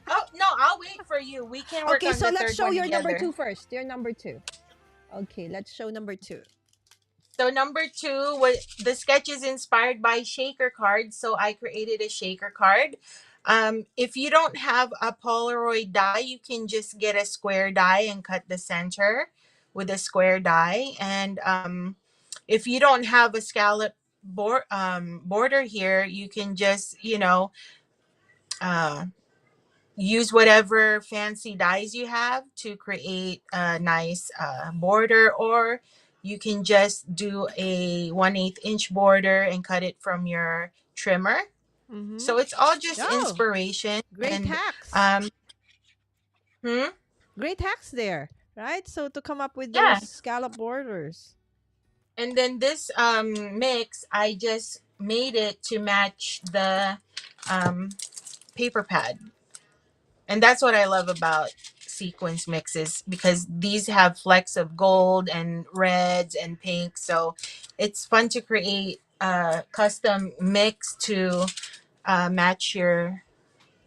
Oh no, I'll wait for you. We can work Okay. on So the let's third show one your number together. two first. Your number two. Okay. Let's show number two. So number two was the sketch is inspired by shaker cards. So I created a shaker card. If you don't have a Polaroid die, you can just get a square die and cut the center with a square die. And if you don't have a scallop border here, you can just uh, use whatever fancy dies you have to create a nice border, or you can just do a 1/8 inch border and cut it from your trimmer. Mm-hmm. So it's all just Oh, inspiration. great And hacks. um hmm, Great hacks there. Right. So to come up with those yeah. scallop borders. And then this mix, I just made it to match the um paper pad. And that's what I love about sequence mixes, because these have flecks of gold and reds and pink. So it's fun to create a custom mix to match your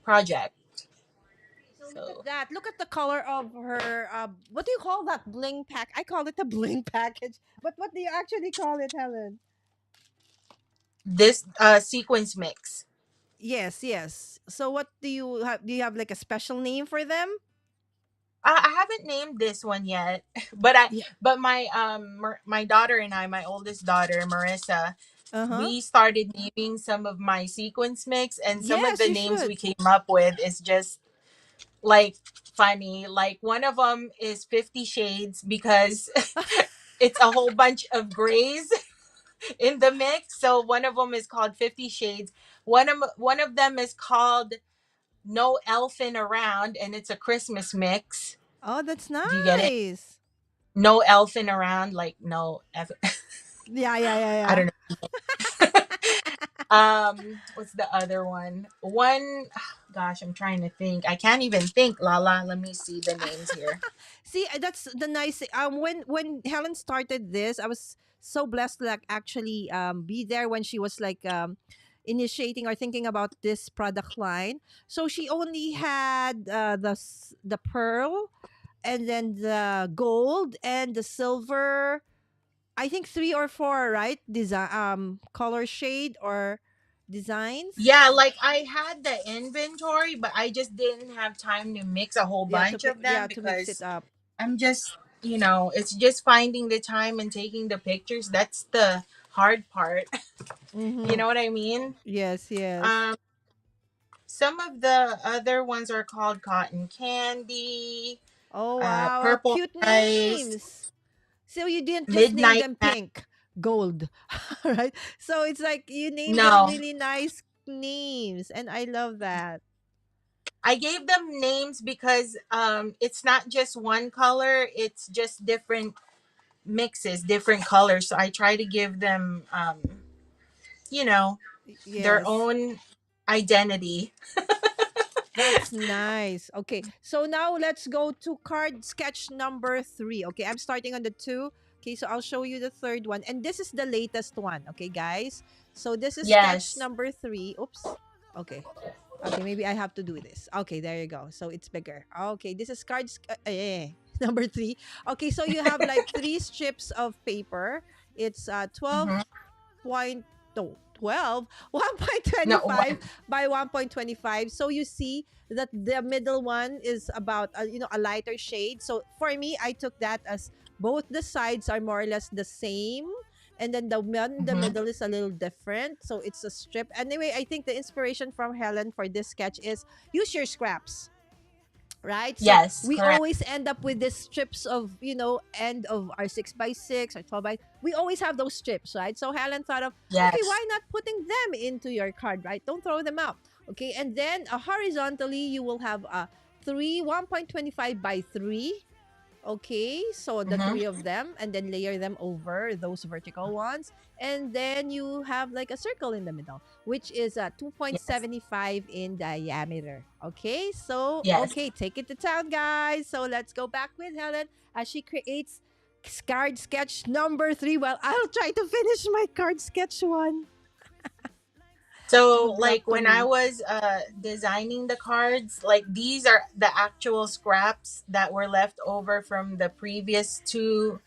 project. Okay, so look at So that. Look at the color of her. What do you call that bling pack? I call it a bling package. But what do you actually call it, Helen? this sequence mix. Yes, yes. So what do you have? Do you have like a special name for them? I haven't named this one yet, but I Yeah. but my my daughter and I, my oldest daughter Marissa, Uh huh. we started naming some of my sequence mix, and some of Yes, the you names should. we came up with is just like funny. Like one of them is 50 Shades because it's a whole bunch of grays in the mix. So one of them is called 50 Shades. One of them is called No Elfin Around, and it's a Christmas mix. Oh, that's Do you get it? nice. No elfin around, like no Yeah, yeah, yeah, I yeah. don't know. What's the other one? Gosh, I'm trying to think. I can't even think, Lala. Let me see the names here. See, that's the nice thing. When Helen started this, I was so blessed to like actually be there when she was like initiating or thinking about this product line. So she only had the pearl and then the gold and the silver. I think three or four, right? Design color shade or designs. Yeah, like I had the inventory, but I just didn't have time to mix a whole bunch of them To mix it because up. I'm just, it's just finding the time and taking the pictures. That's the hard part. You Mm-hmm. know what I mean? Yes, yes. Um, some of the other ones are called Cotton Candy, Oh wow, Purple cute Ice, names. So you didn't just name Midnight them Night. pink, gold, right? So it's like you named them No, really nice names, and I love that. I gave them names because it's not just one color, it's just different mixes, different colors. So I try to give them you know, their Yes. own identity. That's nice. Okay. So now let's go to card sketch number 3. Okay. I'm starting on the 2. Okay. So I'll show you the third one. And this is the latest one. Okay, guys. So this is sketch Yes. number 3. Oops. Okay. Okay. Maybe I have to do this. Okay. There you go. So it's bigger. Okay. This is number 3. Okay. So you have like 3 strips of paper. It's 12 Hmm. point no 12 No, 1.25 by 1.25. So you see that the middle one is about a lighter shade. So for me, I took that as both the sides are more or less the same, and then the one in the hmm. middle is a little different, so it's a strip. Anyway, I think the inspiration from Helen for this sketch is use your scraps, right? So Yes, we correct. always end up with these strips of, end of our 6x6 or 12 by. We always have those strips, right? So Helen thought of, okay, Yes. why not putting them into your card, right? Don't throw them out. Okay, and then horizontally, you will have a 1.25 by 3. Okay, so the Hmm. 3 of them, and then layer them over those vertical ones. And then you have like a circle in the middle, which is 2.75 in diameter. Okay, so, Yes. okay, take it to town, guys. So let's go back with Helen as she creates card sketch number 3. Well, I'll try to finish my card sketch 1. So Good luck like to when I me. was designing the cards, like these are the actual scraps that were left over from the previous two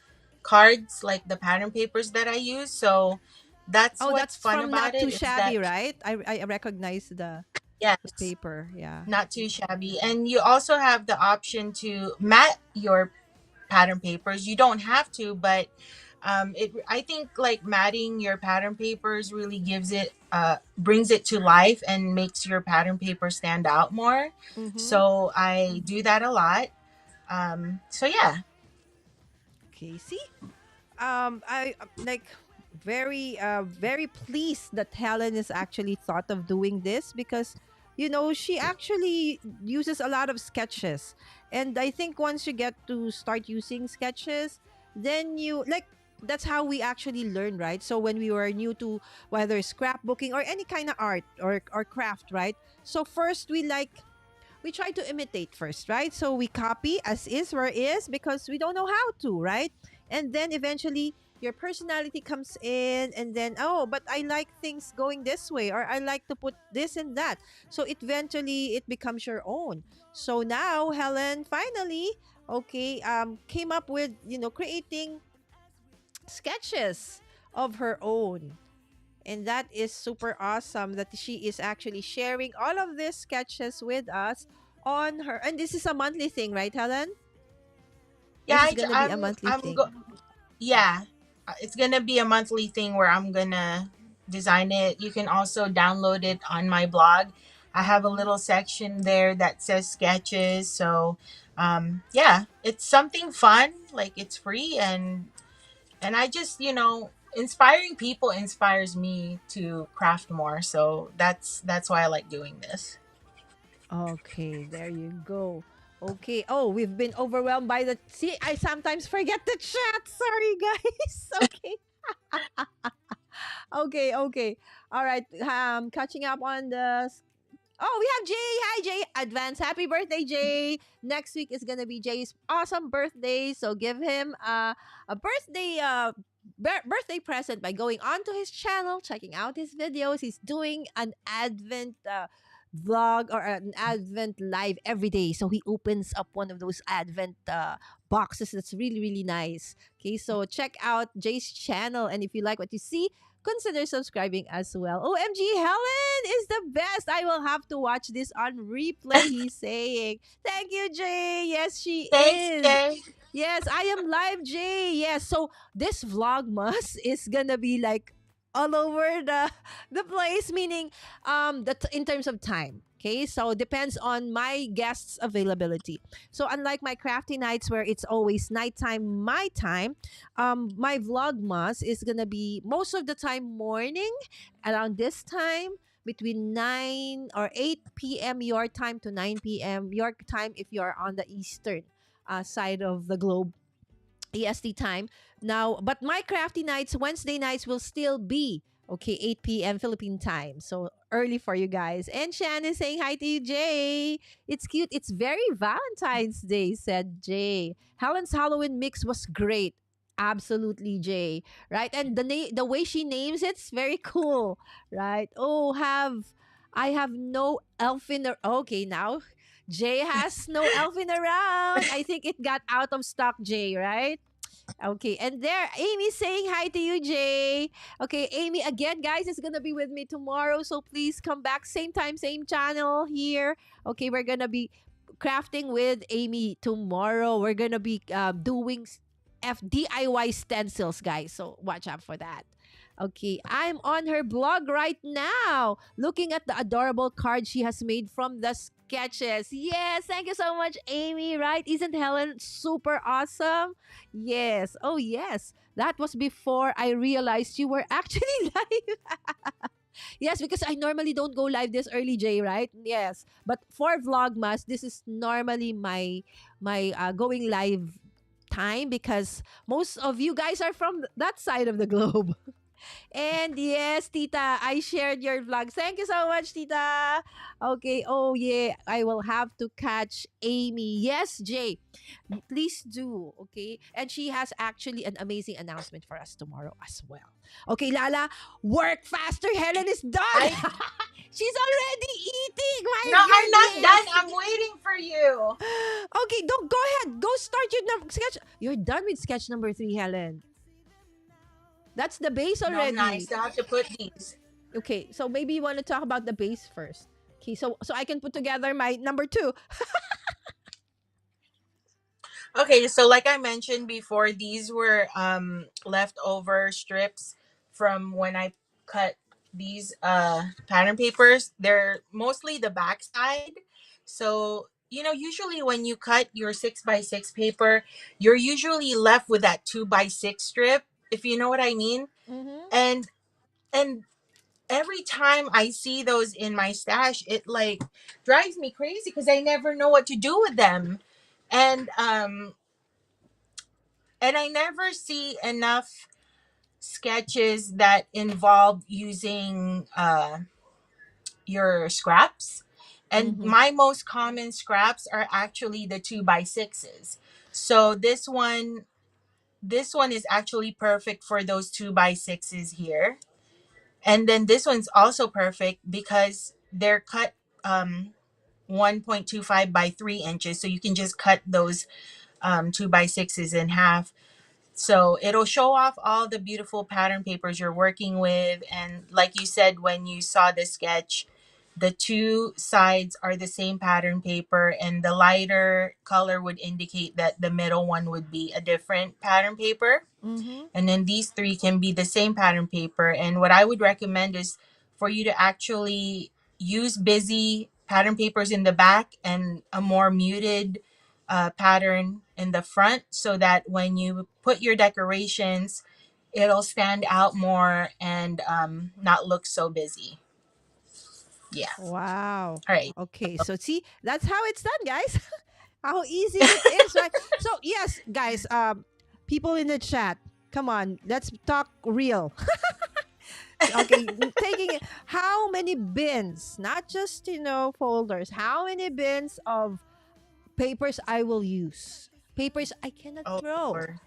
cards, like the pattern papers that I used. So that's Oh, what's that's fun from about Not Too it is that Shabby, right? I recognize the yes, paper. Yeah. not too shabby. And you also have the option to mat your pattern papers. You don't have to, but it I think like matting your pattern papers really gives it brings it to life and makes your pattern paper stand out more. Mm-hmm. So I do that a lot. So yeah. Okay, see? I like very pleased that Helen is actually thought of doing this, because she actually uses a lot of sketches. And I think once you get to start using sketches, then you like that's how we actually learn, right? So when we were new to whether scrapbooking or any kind of art or craft, right? So first we try to imitate first, right? So we copy as is where is, because we don't know how to, right? And then eventually your personality comes in, and then, oh, but I like things going this way, or I like to put this and that. So eventually it becomes your own. So now Helen finally, okay, came up with, creating sketches of her own. And that is super awesome that she is actually sharing all of these sketches with us on her. And this is a monthly thing, right, Helen? Yeah, This is going to be a monthly I'm go thing. yeah. It's going to be a monthly thing where I'm going to design it. You can also download it on my blog. I have a Mm-hmm. little section there that says sketches. So yeah, it's something fun, like it's free, and I just, inspiring people inspires me to craft more. So that's why I like doing this. Okay, there you go. Okay. Oh, we've been overwhelmed by the. See, I sometimes forget the chat. Sorry, guys. Okay. Okay. Okay. All right. Catching up on the. Oh, we have Jay. Hi, Jay. Advance happy birthday, Jay. Next week is gonna be Jay's awesome birthday, so give him a birthday birthday present by going onto his channel, checking out his videos. He's doing an Advent vlog or an Advent live every day. So he opens up one of those Advent boxes. That's really really nice. Okay, so check out Jay's channel, and if you like what you see, consider subscribing as well. OMG, Helen is the best. I will have to watch this on replay, he's saying. Thank you, Jay. Yes, she Thanks, is. Jay. Yes, I am live, Jay. Yes, so this vlogmas is gonna be like all over the place, meaning that in terms of time. Okay, so depends on my guests' availability. So unlike my crafty nights where it's always nighttime, my time, my vlogmas is gonna be most of the time morning around this time between 9 or 8 p.m. your time to 9 p.m. your time if you're on the eastern side of the globe. EST time. Now, but my crafty nights, Wednesday nights will still be okay, 8 p.m. Philippine time. So early for you guys. And Shan is saying hi to you, Jay. It's cute. It's very Valentine's Day, said Jay. Helen's Halloween mix was great. Absolutely, Jay. Right? And the way she names it's very cool. Right? Oh, I have no elf in the okay now. Jay has no elfin around. I think it got out of stock, Jay, right? Okay, and there, Amy saying hi to you, Jay. Okay, Amy, again, guys, is gonna be with me tomorrow, so please come back, same time, same channel here. Okay, we're gonna be crafting with Amy tomorrow. We're gonna be doing DIY stencils, guys, so watch out for that. Okay, I'm on her blog right now, looking at the adorable card she has made from the sketches. Yes, thank you so much, Amy. Right? Isn't Helen super awesome? Yes. Oh, yes. That was before I realized you were actually live. Yes, because I normally don't go live this early, Jay. Right? Yes, but for Vlogmas, this is normally my going live time because most of you guys are from that side of the globe. And yes, Tita, I shared your vlog. Thank you so much, Tita. Okay. Oh, yeah. I will have to catch Amy. Yes, Jay. Please do. Okay. And she has actually an amazing announcement for us tomorrow as well. Okay, Lala, work faster. Helen is done. I She's already eating. No, My I'm not goodness. done. I'm waiting for you. Okay, don't go ahead. Go start your sketch. You're done with sketch number 3, Helen. That's the base No, I'm not. I already. still have to put these. Okay, so maybe you want to talk about the base first. Okay, so I can put together my number 2. Okay, so like I mentioned before, these were leftover strips from when I cut these pattern papers. They're mostly the back side. So, usually when you cut your 6x6 paper, you're usually left with that 2x6 strip, if you know what I mean. Mm-hmm. And and every time I see those in my stash, it like drives me crazy because I never know what to do with them. And I never see enough sketches that involve using your scraps. And Mm-hmm. my most common scraps are actually the 2x6s. So this one is actually perfect for those 2x6s here. And then this one's also perfect because they're cut 1.25 by 3 inches. So you can just cut those 2x6s in half. So it'll show off all the beautiful pattern papers you're working with. And like you said, when you saw the sketch, the two sides are the same pattern paper, and the lighter color would indicate that the middle one would be a different pattern paper. Mm-hmm. And then these three can be the same pattern paper. And what I would recommend is for you to actually use busy pattern papers in the back and a more muted pattern in the front, so that when you put your decorations, it'll stand out more and not look so busy. Yeah. Wow. All right. Okay, so see, that's how it's done, guys. How easy it is, right? So yes, guys, people in the chat, come on, let's talk real. Okay, taking it. How many bins, not just folders? How many bins of papers I will use? Papers I cannot Oh, throw. Lord.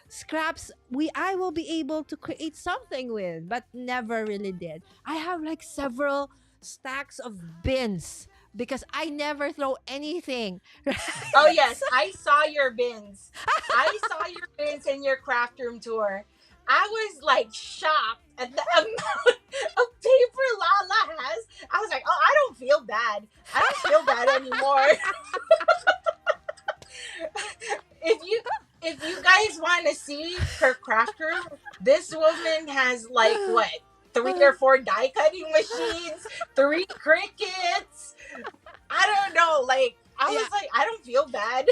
Scraps I will be able to create something with, but never really did. I have like several stacks of bins because I never throw anything. Oh, yes. I saw your bins. I saw your bins in your craft room tour. I was like shocked at the amount of paper Lala has. I was like, oh, I don't feel bad. I don't feel bad anymore. if you guys want to see her craft room, this woman has like what, 3 or 4 die cutting machines, 3 crickets. I don't know. Like I was like, I don't feel bad.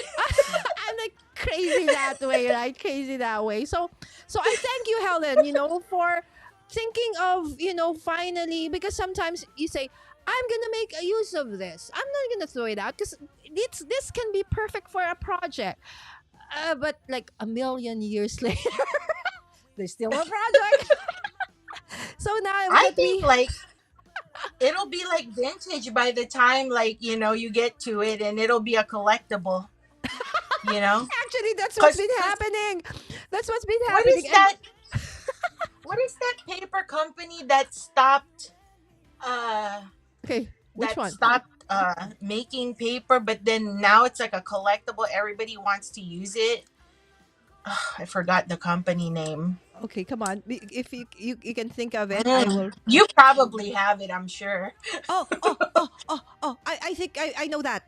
I'm like crazy that way, right? Crazy that way. So I thank you, Helen, for thinking of, finally, because sometimes you say, I'm gonna make a use of this. I'm not gonna throw it out because this can be perfect for a project. But like a million years later, there's still a project. So now I that think we like it'll be like vintage by the time like you get to it, and it'll be a collectible. You know, actually, that's what's because been happening. That's what's been what happening. is And that? What is that paper company that stopped? Uh, okay, which that one? stopped making paper, but then now it's like a collectible. Everybody wants to use it. I forgot the company name. Okay, come on. If you can think of it, I will. You probably have it, I'm sure. Oh, oh, oh, oh, oh. I think I know that.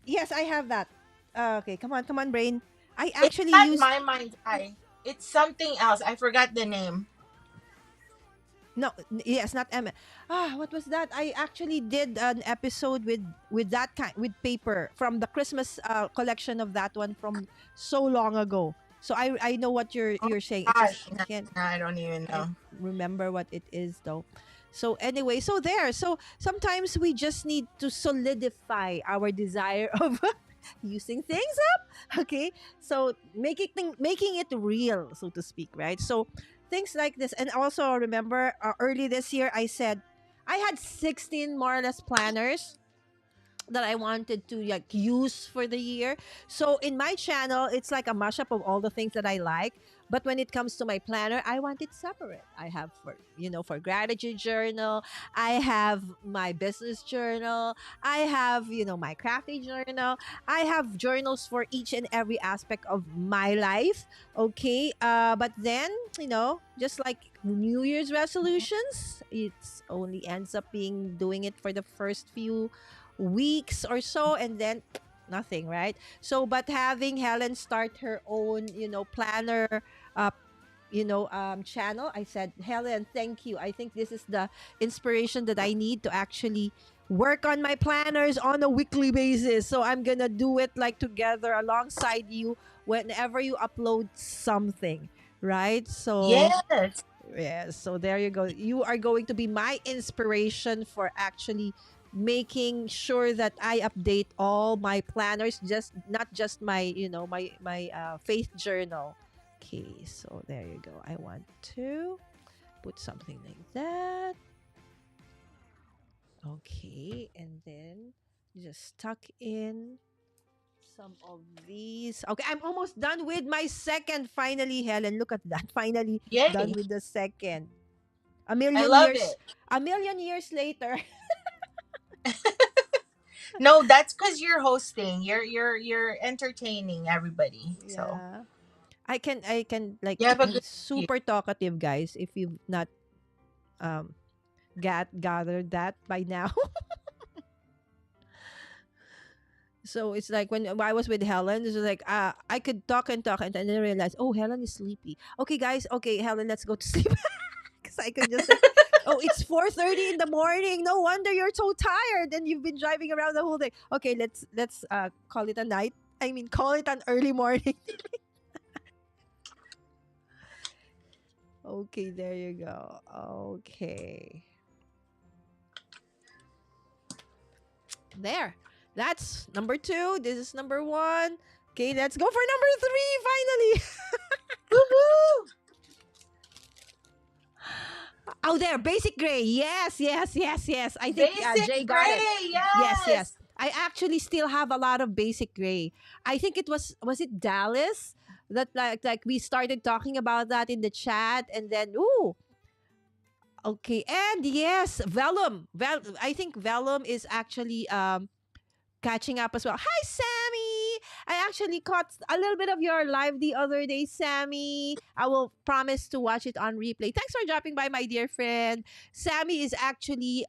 Yes, I have that. Okay, come on, brain. I It's actually not used my mind's eye. It's something else. I forgot the name. no, yes, not Emma. What was that? I actually did an episode with that kind with paper from the Christmas collection of that one from so long ago. So I know what you're saying. It's just Gosh, I I don't even can't know. remember what it is though. So anyway, so there. So sometimes we just need to solidify our desire of using things up. Okay, so making it real, so to speak, right? So things like this, and also remember early this year, I said I had 16 more or less planners that I wanted to like use for the year. So in my channel, it's like a mashup of all the things that I like. But when it comes to my planner, I want it separate. I have for gratitude journal, I have my business journal, I have, my crafty journal. I have journals for each and every aspect of my life. Okay. But then, just like New Year's resolutions, it's only ends up being doing it for the first few weeks or so, and then nothing, right? So but having Helen start her own planner uh channel, I said, Helen, thank you. I think this is the inspiration that I need to actually work on my planners on a weekly basis. So I'm gonna do it like together alongside you whenever you upload something, right? So Yes. yes, so there you go. You are going to be my inspiration for actually making sure that I update all my planners, just not just my, my faith journal. Okay, so there you go. I want to put something like that. Okay, and then just tuck in some of these. Okay, I'm almost done with my second. Finally, Helen, look at that. Finally done Yay. with the second. A I million love years. it. A million years later. No, that's because you're hosting. You're entertaining everybody. So Yeah. I can like you have a I'm good excuse. super talkative, guys, if you've not um gathered that by now. So it's like when I was with Helen, it's like I could talk and talk and then I realized, oh, Helen is sleepy. Okay, guys, okay, Helen, let's go to sleep. Because I could just say, oh, it's 4:30 in the morning. No wonder you're so tired and you've been driving around the whole day. Okay, let's call it a night. I mean, call it an early morning. Okay, there you go. Okay. There. That's number 2. This is number 1. Okay, let's go for number 3 finally. Woohoo! Oh, there, basic gray. Yes, yes, yes, yes. I think Jay Basic got it. gray. Yes, yes. Yes. I actually still have a lot of basic gray. I think it was it Dallas that like we started talking about that in the chat, and then okay, and yes, vellum. I think vellum is actually catching up as well. Hi, Sammy. I actually caught a little bit of your live the other day, Sammy. I will promise to watch it on replay. Thanks for dropping by, my dear friend. Sammy is actually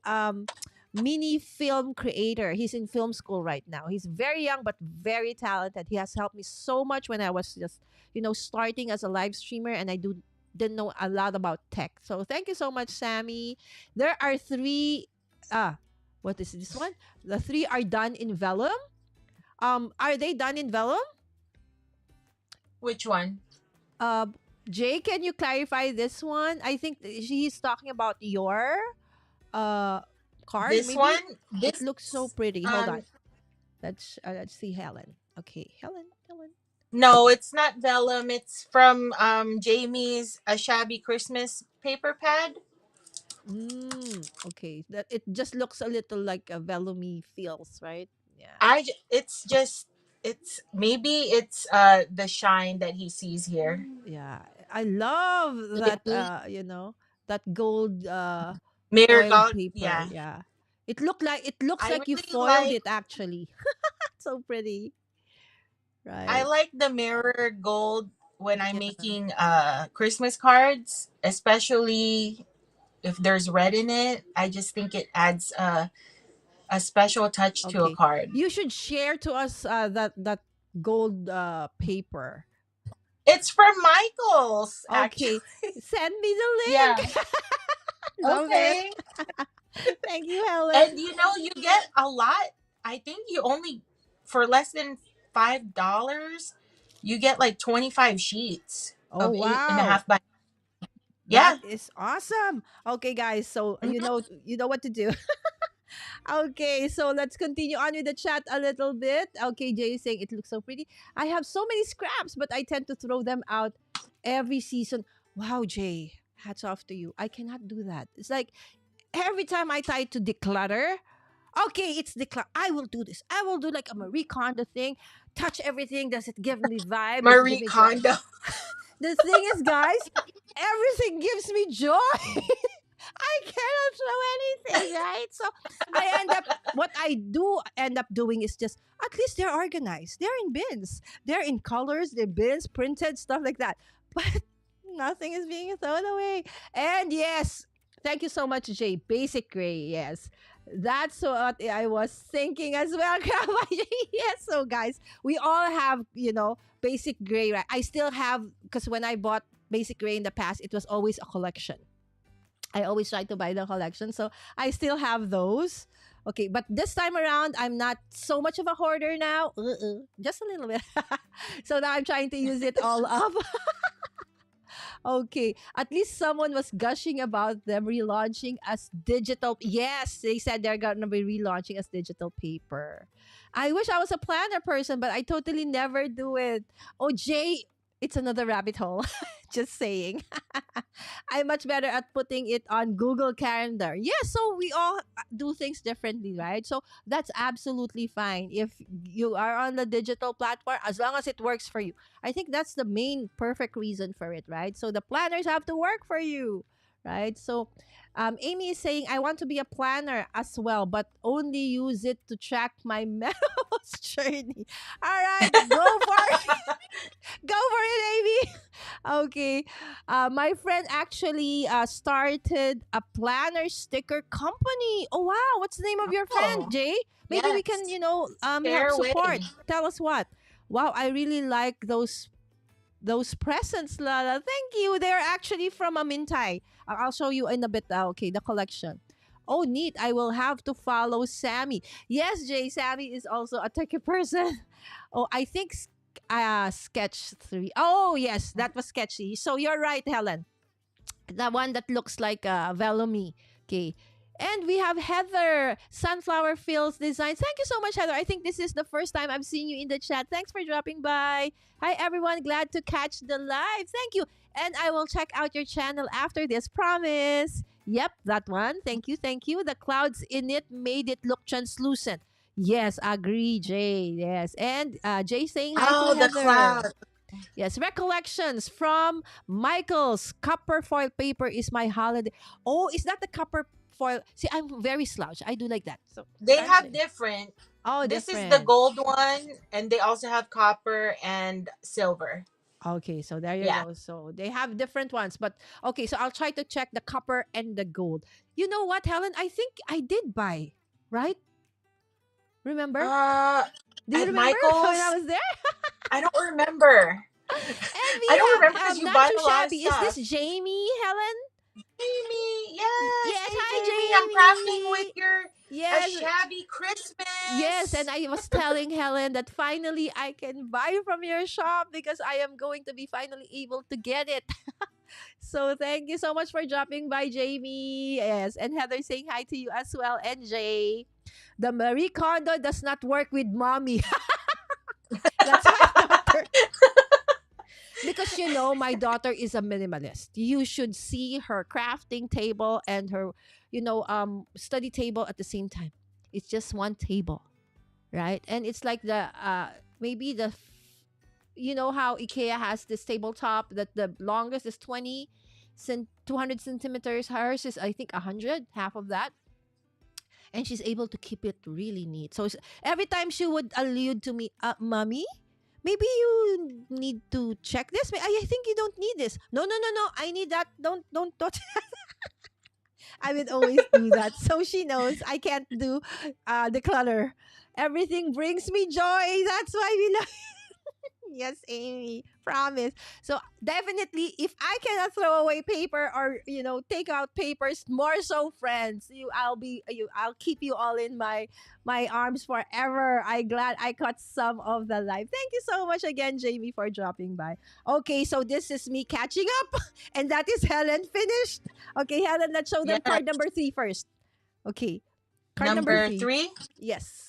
mini film creator. He's in film school right now. He's very young but very talented. He has helped me so much when I was just, starting as a live streamer, and I didn't know a lot about tech. So thank you so much, Sammy. There are 3 what is this one? The 3 are done in vellum. Are they done in vellum? Which one? Uh, Jay, can you clarify this one? I think she's talking about your uh card. This Maybe one, it this looks so pretty. Hold on. um Let's see Helen. Okay, Helen. no, it's not vellum. It's from Jamie's A Shabby Christmas paper pad. Okay. That it just looks a little like a velumy feels, right? Yeah. It's just it's maybe it's the shine that he sees here. Yeah. I love that Maybe that gold mirror foiled gold. paper. Yeah, Yeah. It looks I like you really foiled like it actually. So pretty, I right? like the mirror gold when I'm Yeah. making Christmas cards, especially if there's red in it. I just think it adds a special touch to a Okay. card. You should share to us that gold paper. It's from Michael's, actually. Okay. Send me the Yeah. link. Love it. Okay. Thank you, Helen. And you get a lot. I think you only for less than $5, you get like 25 sheets Oh of eight and a wow. half by. That Yeah. is awesome. Okay, guys. So Mhm. you know what to do. Okay, so let's continue on with the chat a little bit. Okay, Jay is saying it looks so pretty. I have so many scraps, but I tend to throw them out every season. Wow, Jay, hats off to you. I cannot do that. It's like every time I try to declutter, okay, it's declutter. I will do this. I will do like a Marie Kondo thing. Touch everything. Does it give me vibe? Does it give Marie me joy? Kondo. The thing is, guys, everything gives me joy. I cannot throw anything, right? So I end up what I do end up doing is just at least they're organized. They're in bins. They're in colors, they're bins, printed, stuff like that. But nothing is being thrown away. And yes, thank you so much, Jay. Basic gray, yes. That's what I was thinking as well. Yes, so guys, we all have, basic gray, right? I still have because when I bought basic gray in the past, it was always a collection. I always try to buy the collection. So I still have those. Okay, but this time around, I'm not so much of a hoarder now. Just a little bit. So now I'm trying to use it all up. Okay, at least someone was gushing about them relaunching as digital. Yes, they said they're gonna be relaunching as digital paper. I wish I was a planner person, but I totally never do it. Oh, Jay, it's another rabbit hole. Just saying. I'm much better at putting it on Google Calendar. Yeah, so we all do things differently, right? So that's absolutely fine if you are on the digital platform as long as it works for you. I think that's the main perfect reason for it, right? So the planners have to work for you, right? So Amy is saying, I want to be a planner as well, but only use it to track my menopause journey. All right, go for it. Go for it, Amy. Okay. My friend actually started a planner sticker company. Oh, wow. What's the name of your friend, Oh, Jay? Maybe we can, yes. help Share away. support. Tell us what. Wow, I really like those presents, Lala. Thank you. They're actually from a Mintai. I'll show you in a bit. Okay, the collection. Oh, neat. I will have to follow Sammy. Yes, Jay. Sammy is also a techie person. Oh, I think sketch 3. Oh, yes, that was sketchy. So you're right, Helen. The one that looks like Velomi. Okay. And we have Heather, Sunflower Fields Designs. Thank you so much, Heather. I think this is the first time I've seen you in the chat. Thanks for dropping by. Hi, everyone. Glad to catch the live. Thank you. And I will check out your channel after this. Promise. Yep, that one. Thank you. Thank you. The clouds in it made it look translucent. Yes, agree, Jay. Yes. And Jay saying hi to Oh, the Heather. cloud. Yes, recollections from Michael's copper foil paper is my holiday. Oh, is that the copper foil? See, I'm very slouch. I do like that. So They I'm have saying, different. oh, This is the different. gold one, and they also have copper and silver. Okay, so there you Yeah. go. So they have different ones, but okay. So I'll try to check the copper and the gold. You know what, Helen? I think I did buy. Right? Remember? Uh, Do you at remember when I Michael's, was there? I don't remember. And we I don't remember have because you not buy too a lot of shabby. Is this stuff. Jamie, Helen? Jamie, yes. Yes, Hey, hi, Jamie, I'm crafting with Jamie. your A Yes, shabby yes, and Christmas. I was telling Helen that finally I can buy from your shop because I am going to be finally able to get it. So thank you so much for dropping by, Jamie. Yes, and Heather saying hi to you as well, and Jay. The Marie Kondo does not work with mommy. That's my daughter. Because my daughter is a minimalist. You should see her crafting table and her, study table at the same time. It's just one table, right? And it's like the maybe you know how IKEA has this tabletop that the longest is 200 centimeters. Hers is, I think, 100, half of that. And she's able to keep it really neat. So every time she would allude to me, mommy, maybe you need to check this. I think you don't need this. No, no, no, no. I need that. Don't. I would always do that. So she knows I can't do the clutter. Everything brings me joy. That's why we love. Yes, Amy. Promise. So definitely, if I cannot throw away paper or take out papers, more so friends, I'll keep you all in my arms forever. I glad I caught some of the life. Thank you so much again, Jamie, for dropping by. Okay, so this is me catching up, and that is Helen finished. Okay, Helen, let's show them Yeah. card number 3 first. Okay, card number Number 3. 3. Yes.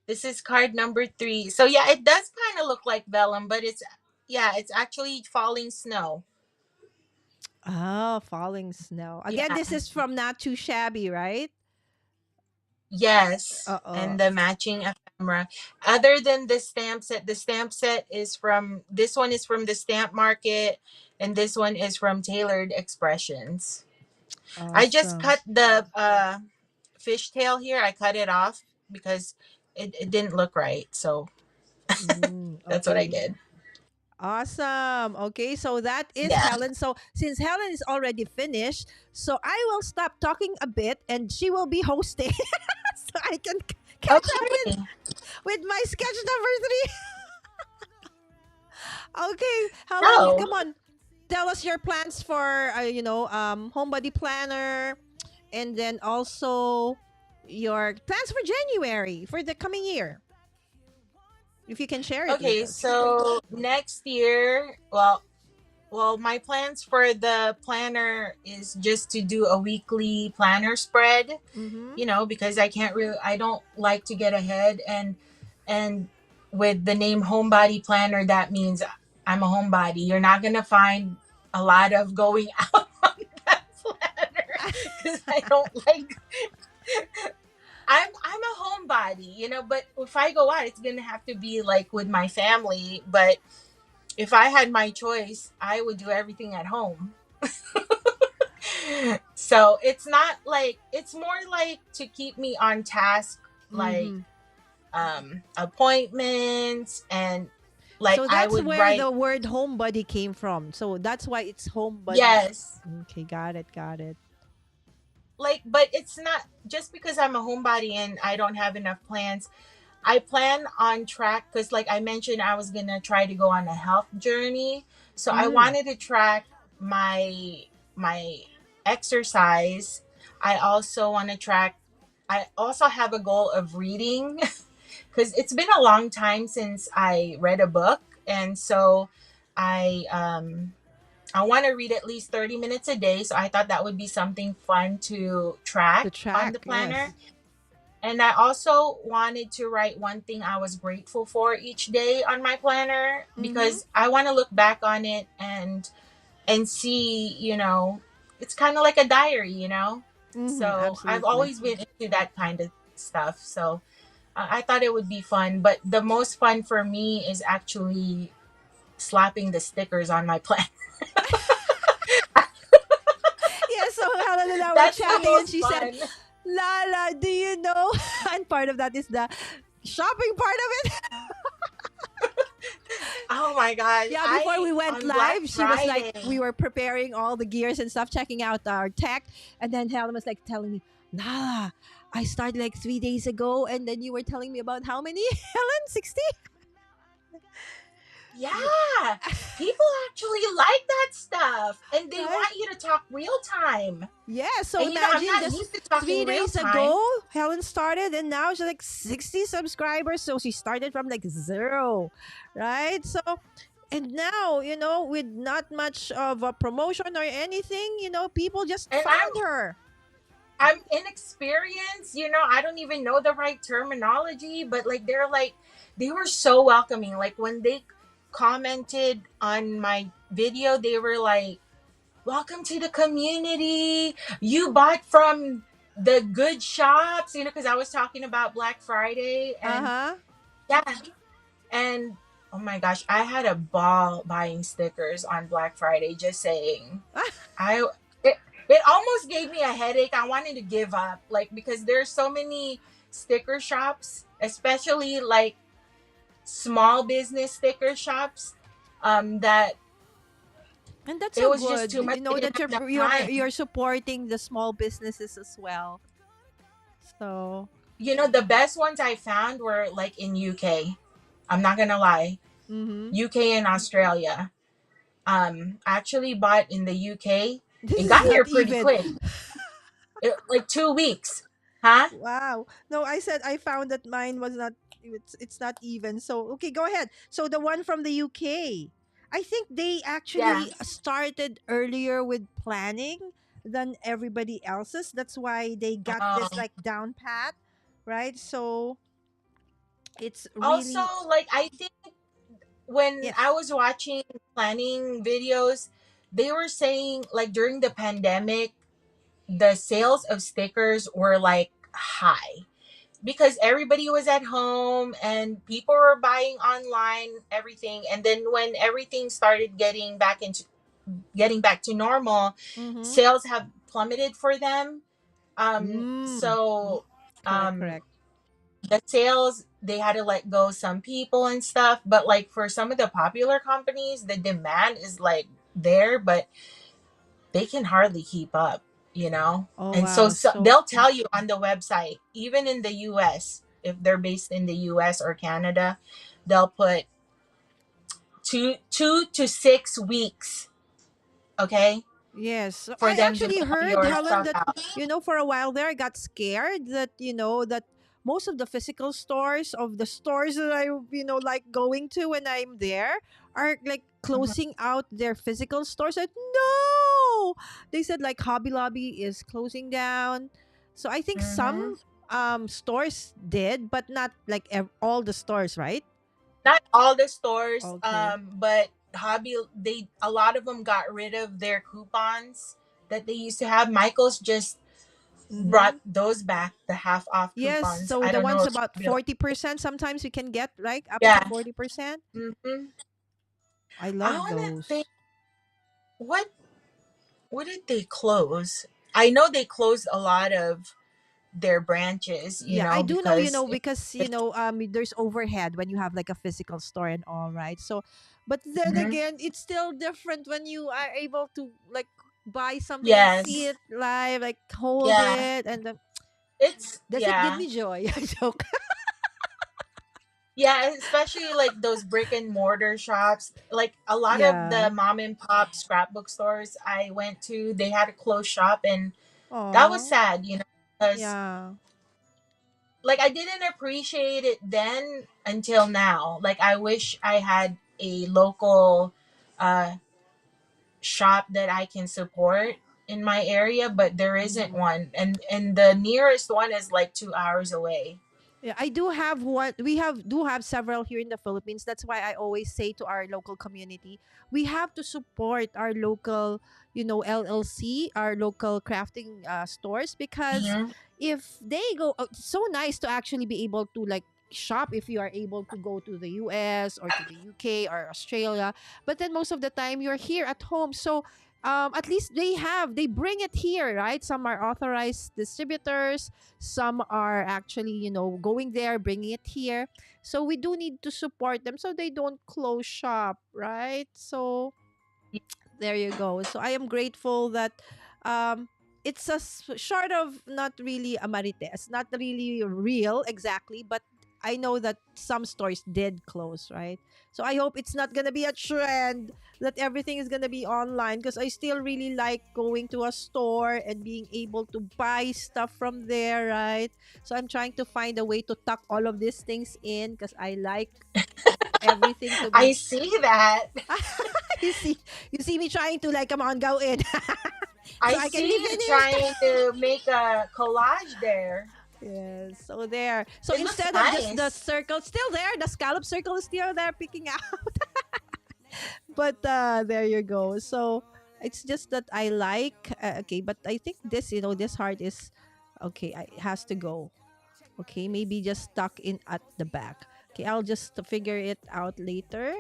This is card number 3. So yeah, it does kind of look like vellum, but it's actually falling snow. Oh, falling snow. Again, Yeah. this is from Not Too Shabby, right? Yes, Uh-oh. and the matching ephemera. Other than the stamp set is from this one is from the stamp market, and this one is from Tailored Expressions. I just Awesome. cut the fishtail here. I cut it off because it didn't look right. So that's what I Okay. did. Awesome. Okay, so that is Yeah. Helen. So since Helen is already finished, so I will stop talking a bit and she will be hosting so I can catch up Okay. with my sketch number 3. Okay, Helen, Oh, come on. Tell us your plans for homebody planner, and then also your plans for January for the coming year. If you can share it with okay. us. So next year, well, my plans for the planner is just to do a weekly planner spread, Mm-hmm. because I don't like to get ahead, and with the name homebody planner, that means I'm a homebody. You're not going to find a lot of going out on that planner cuz I don't like I'm a homebody, but if I go out, it's going to have to be like with my family, but if I had my choice, I would do everything at home. So it's not like it's more like to keep me on task, like Mm-hmm. appointments, and like So I that's would where write. the word homebody came from. So that's why it's homebody. Yes, Okay, got it, got it. like, but it's not just because I'm a homebody and I don't have enough plans. I plan on track because, like I mentioned, I was gonna try to go on a health journey. So I Mm. wanted to track my exercise. I also want to track. I also have a goal of reading because it's been a long time since I read a book, and so I want to read at least 30 minutes a day. So I thought that would be something fun to The track on track, the planner. yes. And I also wanted to write one thing I was grateful for each day on my planner Mm-hmm. because I want to look back on it and see, it's kind of like a diary. Mm-hmm. So I've Absolutely. always been into that kind of stuff. So I thought it would be fun, but the most fun for me is actually slapping the stickers on my planner. Yeah, so Helen and I were That's the chatting and most she said, fun. Lala, do you know? And part of that is the shopping part of it. Oh my god! Yeah, before I we went on Black live, she was like, Friday. we were preparing all the gears and stuff, checking out our tech. And then Helen was like telling me, Lala, I started like 3 days ago. And then you were telling me about how many? Helen, 60? Yeah. People actually like that stuff and they Right? want you to talk real time. Yeah, so And I'm imagine not just used to talking three real days time. ago, Helen started, and now she's like 60 subscribers. So she started from like zero, right? So, and now, with not much of a promotion or anything, people just And found her. I'm inexperienced, I don't even know the right terminology, but like they were so welcoming. Like when they commented on my video, they were like, "Welcome to the community. You bought from the good shops," because I was talking about Black Friday Uh and huh. yeah, and oh my gosh, I had a ball buying stickers on Black Friday, just saying. I it, it almost gave me a headache. I wanted to give up, like because there's so many sticker shops, especially like small business sticker shops, that And that's it so was just good. too much. You I know didn't that have you're enough you're time. you're supporting the small businesses as well. So, The best ones I found were like in UK. I'm not gonna lie, mm-hmm. UK and Australia. I actually bought in the UK. This It is got not here pretty even. quick. Like 2 weeks, huh? Wow. No, I said I found that mine was not. It's not even. So okay, go ahead. So the one from the UK, I think they Yeah. actually started earlier with planning than everybody else's. That's why they got this Um, like down pat, right? So it's Also, really like I think when I yes. was watching planning videos, they were saying like during the pandemic, the sales of stickers were like high because everybody was at home and people were buying online everything. And then when everything started getting back to normal, Mm-hmm. sales have plummeted for them. Mm. So Correct. um Correct. the sales, they had to let go some people and stuff, but like for some of the popular companies the demand is like there, but they can hardly keep up, Oh and so, wow. so So they'll tell you on the website, even in the US, if they're based in the US or Canada, they'll put 2 to 6 weeks, okay, yes. So for I them to actually have heard, your Helen, stuff that, out. for a while there, I got scared that, that most of the physical stores of the stores that I, like going to when I'm there are like Mhm. closing out their physical stores. I said, no! They said like Hobby Lobby is closing down. So I think some Mhm. stores did, but not like all the stores, right? Not all the stores, Okay. but hobby, they a lot of them got rid of their coupons that they used to have. Michael's just Mm-hmm. brought those back, the half off Yes, coupons. so I the don't know ones if about Hobby Lobby- 40% sometimes you can get, like up to yeah. 40%. Hmm. I I love want to think, those. what did they close? I know they closed a lot of their branches, Yeah, I do know, because because there's overhead when you have like a physical store and all, right? So, but then Mhm. again, it's still different when you are able to like buy something and see Yes, it live, like hold yeah, it, and it's does it give yeah. me joy? I joke. Yeah, especially like those brick and mortar shops. Like a lot of Yeah. the mom and pop scrapbook stores I went to, they had a closed shop, and that was Oh, sad, because yeah. like I didn't appreciate it then until now. Like I wish I had a local uh shop that I can support in my area, but there isn't Mm-hmm. one. And the nearest one is like 2 hours away. Yeah, I do have one. We have several here in the Philippines. That's why I always say to our local community, we have to support our local, LLC, our local crafting stores, because Hmm. if they go, it's so nice to actually be able to like shop if you are able to go to the US or to the UK or Australia. But then most of the time you're here at home, so at least they bring it here, right? Some are authorized distributors, some are actually, going there, bringing it here. So we do need to support them so they don't close shop, right? So there you go. So I am grateful that um it's a short of not really a marites, not really real exactly, but I know that some stores did close, right? So I hope it's not gonna be a trend that everything is gonna be online, because I still really like going to a store and being able to buy stuff from there, right? So I'm trying to find a way to tuck all of these things in, because I like everything to I be. see that. you see, you see me trying to like, come on, go in, so I I can see be you finished. trying to make a collage there. Yes, so there. So It looks instead of just the nice. circle, still there, the scallop circle is still there, picking out. But there you go. So it's just that I like. Okay, but I think this, this heart is okay. It has to go. Okay, maybe just stuck in at the back. Okay, I'll just figure it out later.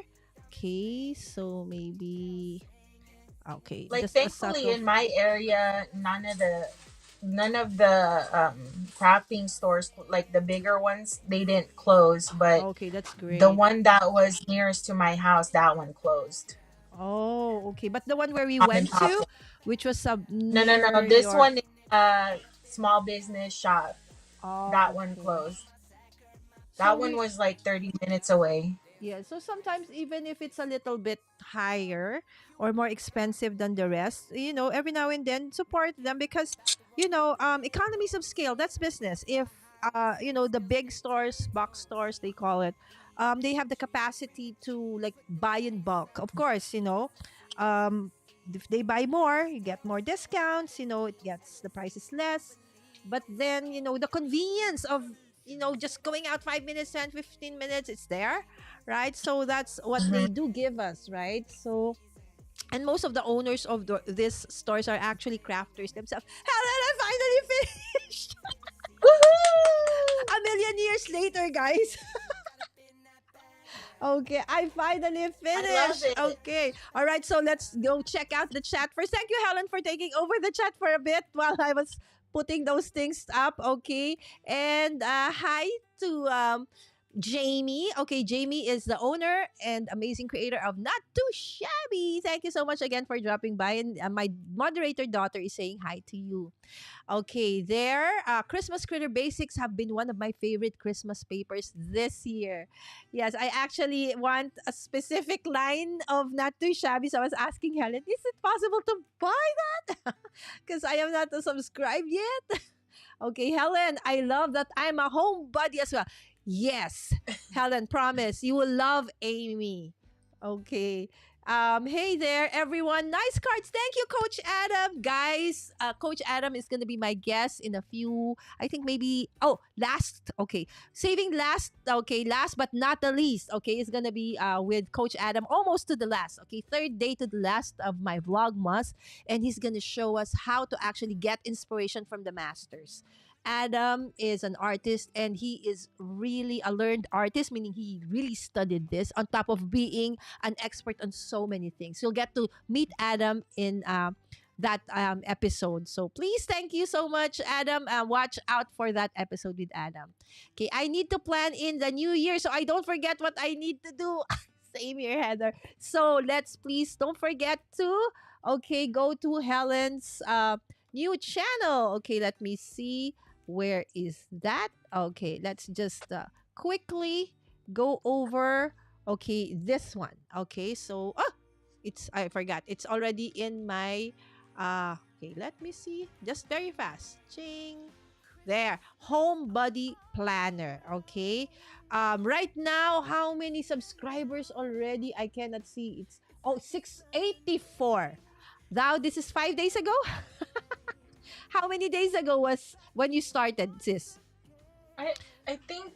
Okay, so maybe okay, Like just a thankfully subtle. in my area, none of the crafting stores, like the bigger ones, they didn't close, but Okay, that's the great. one that was nearest to my house, that one closed. Oh, okay. But the one where we Mom and went pop. to, which was No, no, no. near This your. one is a small business shop. That Oh, one okay. closed. So That one we, was like 30 minutes away. yeah. So sometimes even if it's a little bit higher or more expensive than the rest, every now and then support them, because economies of scale. That's business. If the big stores, box stores, they call it, they have the capacity to like buy in bulk. Of course, um, if they buy more, you get more discounts. It gets the prices less. But then the convenience of just going out 5 minutes and 15 minutes, it's there, right? So that's what Mhm. they do give us, right? So, and most of the owners of these stores are actually crafters themselves. Helen, I finally finished. Woohoo! A million years later, guys. Okay, I finally I love finished. it. Okay. All right, so let's go check out the chat first. Thank you, Helen, for taking over the chat for a bit while I was putting those things up. Okay. And hi to Jamie. Okay, Jamie is the owner and amazing creator of Not Too Shabby. Thank you so much again for dropping by. And my moderator daughter is saying hi to you. Okay, there. Christmas Critter Basics have been one of my favorite Christmas papers this year. Yes, I actually want a specific line of Not Too Shabby. So I was asking Helen, is it possible to buy that? Because I am not subscribed yet. Okay, Helen, I love that I'm a homebody as well. Yes, Helen, promise you will love Amy. Okay. Hey there, everyone. Nice cards. Thank you, Coach Adam. Guys, Coach Adam is gonna be my guest in a few. I think maybe. Oh, last. Okay, saving last. Okay, last but not the least. Okay, is gonna be with Coach Adam, almost to the last. Okay, third day to the last of my vlogmas, and he's gonna show us how to actually get inspiration from the masters. Adam is an artist, and he is really a learned artist, meaning he really studied this on top of being an expert on so many things. You'll get to meet Adam in that episode. So please, thank you so much, Adam. Watch out for that episode with Adam. Okay, I need to plan in the new year so I don't forget what I need to do. Same here, Heather. So let's please don't forget to go to Helen's new channel. Okay, let me see. Where is that? Okay, let's just quickly go over. Okay, this one. Okay, so it's I forgot. It's already in my okay, let me see. Just very fast. Ching. There. Home body planner. Okay. Right now, how many subscribers already? I cannot see. It's 684. Now this is 5 days ago. How many days ago was when you started, sis? I I think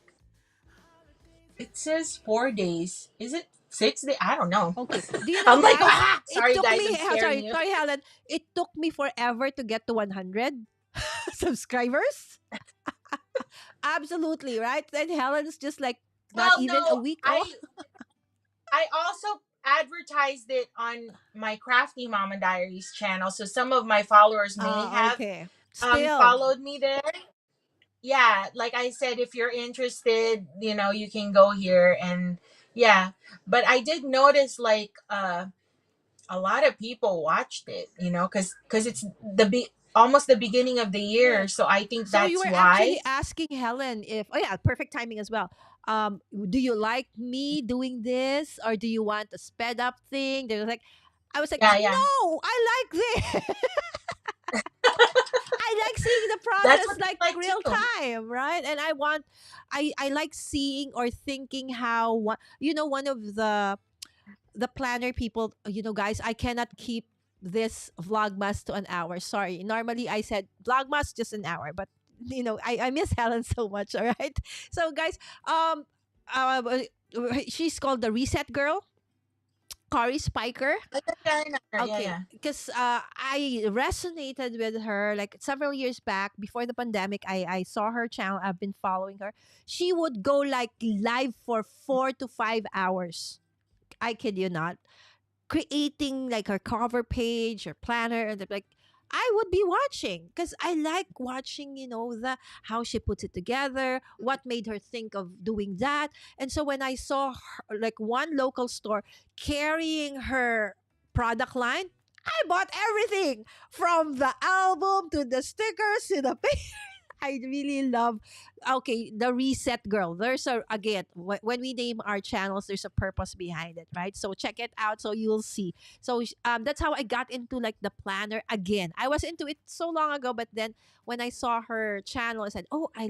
it says 4 days. Is it 6 days? I don't know. Okay. Do you know, I'm like, guys? ah, It sorry took guys, me. I'm scaring Sorry, you. sorry, Helen. It took me forever to get to 100 subscribers. Absolutely, right? And Helen's just like not Well, even a no, week old. I also advertised it on my Crafty Mama Diaries channel, so some of my followers may have Okay. Still. followed me there. Yeah, like I said, if you're interested, you can go here, and yeah. But I did notice like a lot of people watched it, because it's almost the beginning of the Yeah. year. So I think So you that's were why. actually asking Helen if, oh yeah, perfect timing as well. Do you like me doing this, or do you want a sped up thing? They were like, I was like, Yeah, yeah. no, I like this. I like seeing the That's process what like I like real too. time, right? And I like seeing or thinking how one of the planner people, guys, I cannot keep this vlogmas to an hour. Sorry. Normally I said vlogmas just an hour, but I miss Helen so much. All right. So guys, um, she's called the Reset Girl, Cory Spiker. Yeah, yeah, yeah, yeah, Okay, yeah. because I resonated with her like several years back before the pandemic. I saw her channel. I've been following her. She would go like live for 4 to 5 hours. I kid you not, creating like her cover page, her planner, and like I would be watching because I like watching, the how she puts it together, what made her think of doing that. And so when I saw her, like one local store carrying her product line, I bought everything from the album to the stickers to the I really love. Okay, the Reset Girl. There's a again when we name our channels, there's a purpose behind it, right? So check it out, so you'll see. So that's how I got into like the planner again. I was into it so long ago, but then when I saw her channel, I said, "Oh, I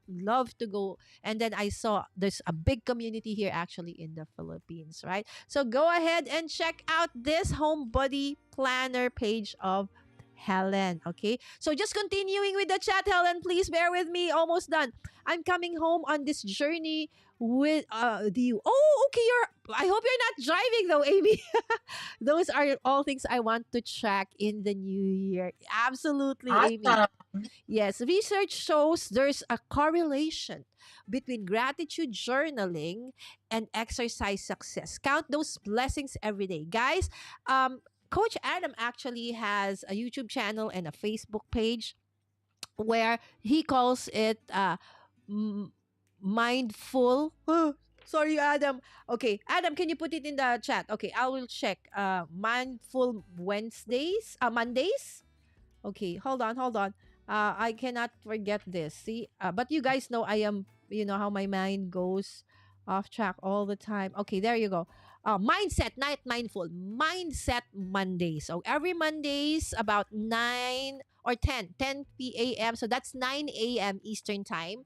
love to go." And then I saw there's a big community here actually in the Philippines, right? So go ahead and check out this homebody planner page of Helen. Okay. So just continuing with the chat, Helen, please bear with me. Almost done. I'm coming home on this journey with do you okay, I hope you're not driving though, Amy. Those are all things I want to track in the new year. Absolutely, Amy. Awesome. Yes, research shows there's a correlation between gratitude journaling and exercise success. Count those blessings every day. Guys, Coach Adam actually has a YouTube channel and a Facebook page where he calls it m- mindful. Sorry, Adam. Okay, Adam, can you put it in the chat? Okay, I will check. Mindful Wednesdays, Mondays. Okay, hold on. I cannot forget this. See, but you guys know I am. You know how my mind goes off track all the time. Okay, there you go. Mindset, not mindful. Mindset Monday. So every Mondays about 9 or 10 p.m. So that's 9 a.m. Eastern time.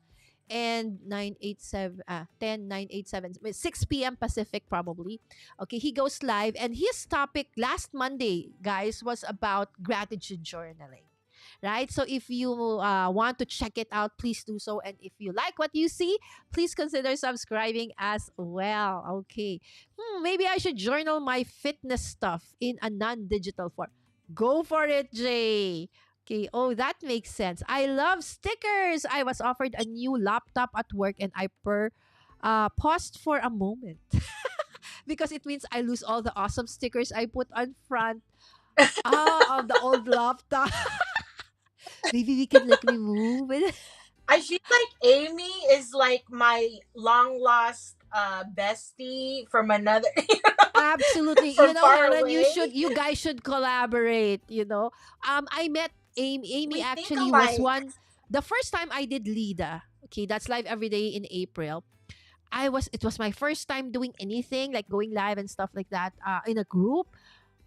And 987 10 987 6 p.m. Pacific probably. Okay, he goes live, and his topic last Monday, guys, was about gratitude journaling. Right? So if you want to check it out, please do so. And if you like what you see, please consider subscribing as well. Okay. Maybe I should journal my fitness stuff in a non digital form. Go for it, Jay. Okay. Oh, that makes sense. I love stickers. I was offered a new laptop at work, and I paused for a moment because it means I lose all the awesome stickers I put on front of the old laptop. Maybe we can like remove it. I feel like Amy is like my long lost bestie from another Absolutely. from far Helen, away. you guys should collaborate, I met Amy. Amy We think actually was alike. one the first time I did Lida. Okay, that's live every day in April. It was my first time doing anything like going live and stuff like that in a group.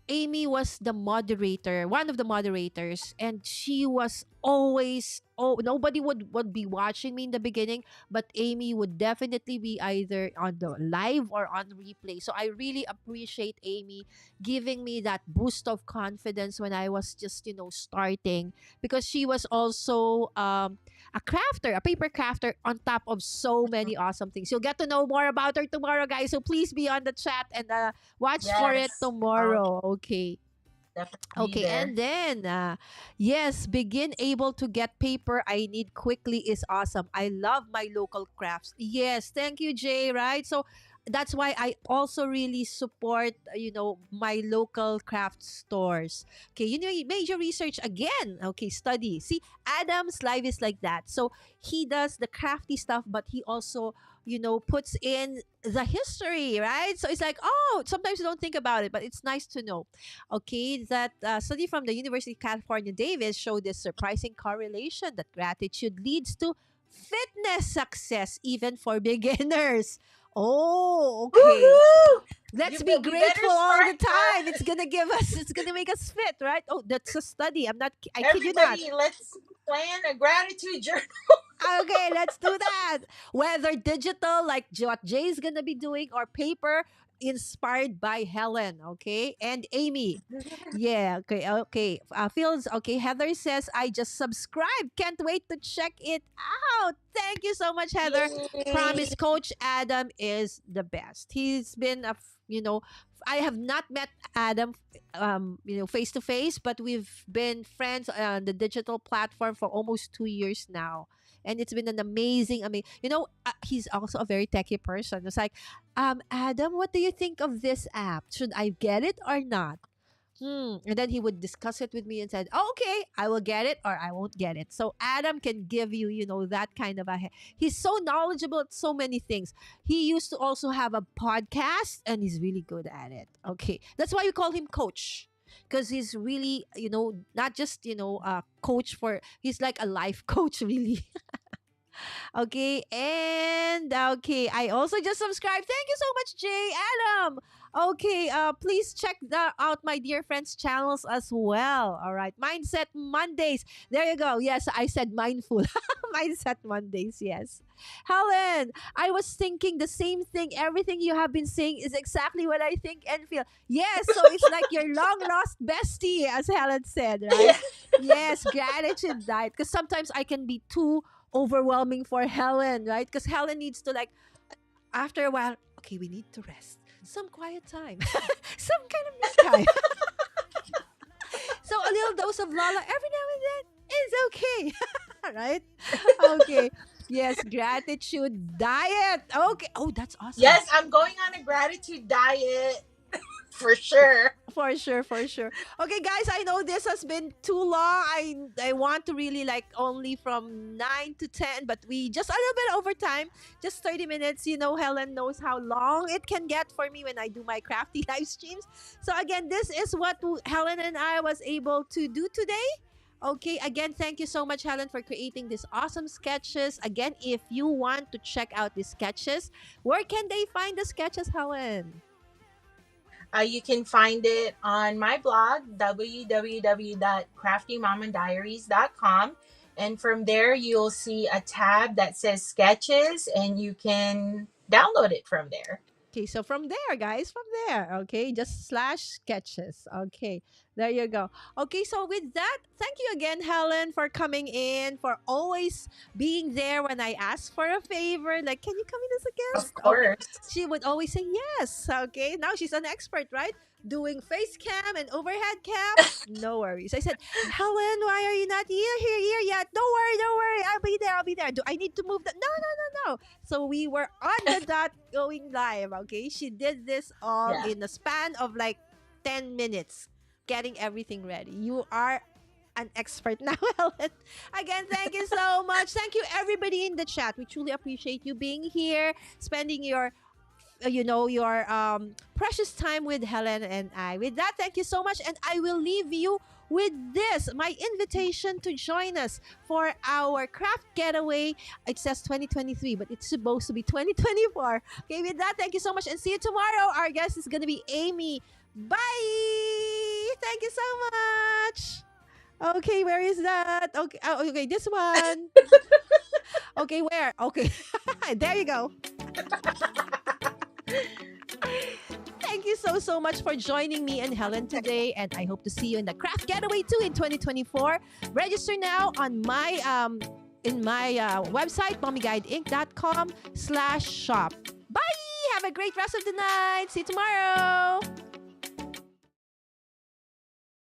Amy was the moderator, one of the moderators, and she was always, nobody would be watching me in the beginning, but Amy would definitely be either on the live or on replay. So I really appreciate Amy giving me that boost of confidence when I was just, starting, because she was also a crafter, a paper crafter, on top of so many awesome things. You'll get to know more about her tomorrow, guys. So please be on the chat and watch for it Yes, I'll tomorrow. Okay. definitely be Okay, there. and then yes, begin able to get paper I need quickly is awesome. I love my local crafts. Yes, thank you, Jay. Right, so that's why I also really support my local craft stores. Okay, major research again. Okay, study. See, Adam's live is like that. So he does the crafty stuff, but he also puts in the history, right? So it's like, oh, sometimes you don't think about it, but it's nice to know. Okay, that study from the University of California, Davis showed this surprising correlation that gratitude leads to fitness success, even for beginners. Oh, okay. Woohoo! Let's You be we better grateful all the start time. It's gonna make us fit, right? Oh, that's a study. I kid you not. everybody. Let's plan a gratitude journal. Okay, let's do that. Whether digital, like what Jay's gonna be doing, or paper, inspired by Helen, okay, and Amy. Yeah, okay, okay. Feels okay. Heather says, I just subscribed. Can't wait to check it out. Thank you so much, Heather. Yay. Promise, Coach Adam is the best. He's been I have not met Adam, face to face, but we've been friends on the digital platform for almost 2 years now, and it's been an amazing. He's also a very techie person. It's like, Adam, what do you think of this app? Should I get it or not? And then he would discuss it with me and said, oh, okay, I will get it or I won't get it. So Adam can give you, that kind of he's so knowledgeable at so many things. He used to also have a podcast and he's really good at it. Okay. That's why we call him coach. Because he's really, not just, a coach he's like a life coach, really. Okay, and okay, I also just subscribed. Thank you so much, Jay Adam. Okay, please check out my dear friends' channels as well. All right, Mindset Mondays. There you go. Yes, I said mindful. Mindset Mondays. Yes, Helen. I was thinking the same thing. Everything you have been saying is exactly what I think and feel. Yes, so it's like your long lost bestie, as Helen said, right? Yes, gratitude diet. Because sometimes I can be too overwhelming for Helen, right? Because Helen needs to, like, after a while, okay, we need to rest. Some quiet time. Some kind of me time. So a little dose of Lala every now and then is okay. Right? Okay. Yes, gratitude diet. Okay. Oh, that's awesome. Yes, I'm going on a gratitude diet for sure. For sure, for sure. Okay, guys, I know this has been too long. I want to really, like, only from 9 to 10, but we just a little bit over time, just 30 minutes. Helen knows how long it can get for me when I do my crafty live streams. So again, this is what Helen and I was able to do today. Okay, again, thank you so much, Helen, for creating these awesome sketches. Again, if you want to check out the sketches, where can they find the sketches, Helen? You can find it on my blog, www.craftymomanddiaries.com. And from there, you'll see a tab that says sketches, and you can download it from there. Okay, so from there, guys, from there, okay, just /sketches. Okay, there you go. Okay, so with that, thank you again, Helen, for coming in, for always being there when I ask for a favor. Like, can you come in as a guest? Of course. She would always say yes. Okay, now she's an expert, right? Doing face cam and overhead cam. No worries. I said, Helen, why are you not here yet? Don't worry. I'll be there. Do I need to move that? No. So we were on the dot going live. Okay, she did this all in the span of like 10 minutes, getting everything ready. You are an expert now, Helen. Again, thank you so much. Thank you, everybody in the chat. We truly appreciate you being here, spending your precious time with Helen and I. With that, thank you so much, and I will leave you with this, my invitation to join us for our craft getaway. It says 2023, but it's supposed to be 2024. Okay, with that, thank you so much, and see you tomorrow. Our guest is going to be Amy. Bye! Thank you so much. Okay, where is that? Okay, okay, this one. Okay, where? Okay, there you go. Thank you so much for joining me and Helen today, and I hope to see you in the Craft Getaway 2 in 2024. Register now on my website, mommyguideinc.com/shop. Bye! Have a great rest of the night. See you tomorrow.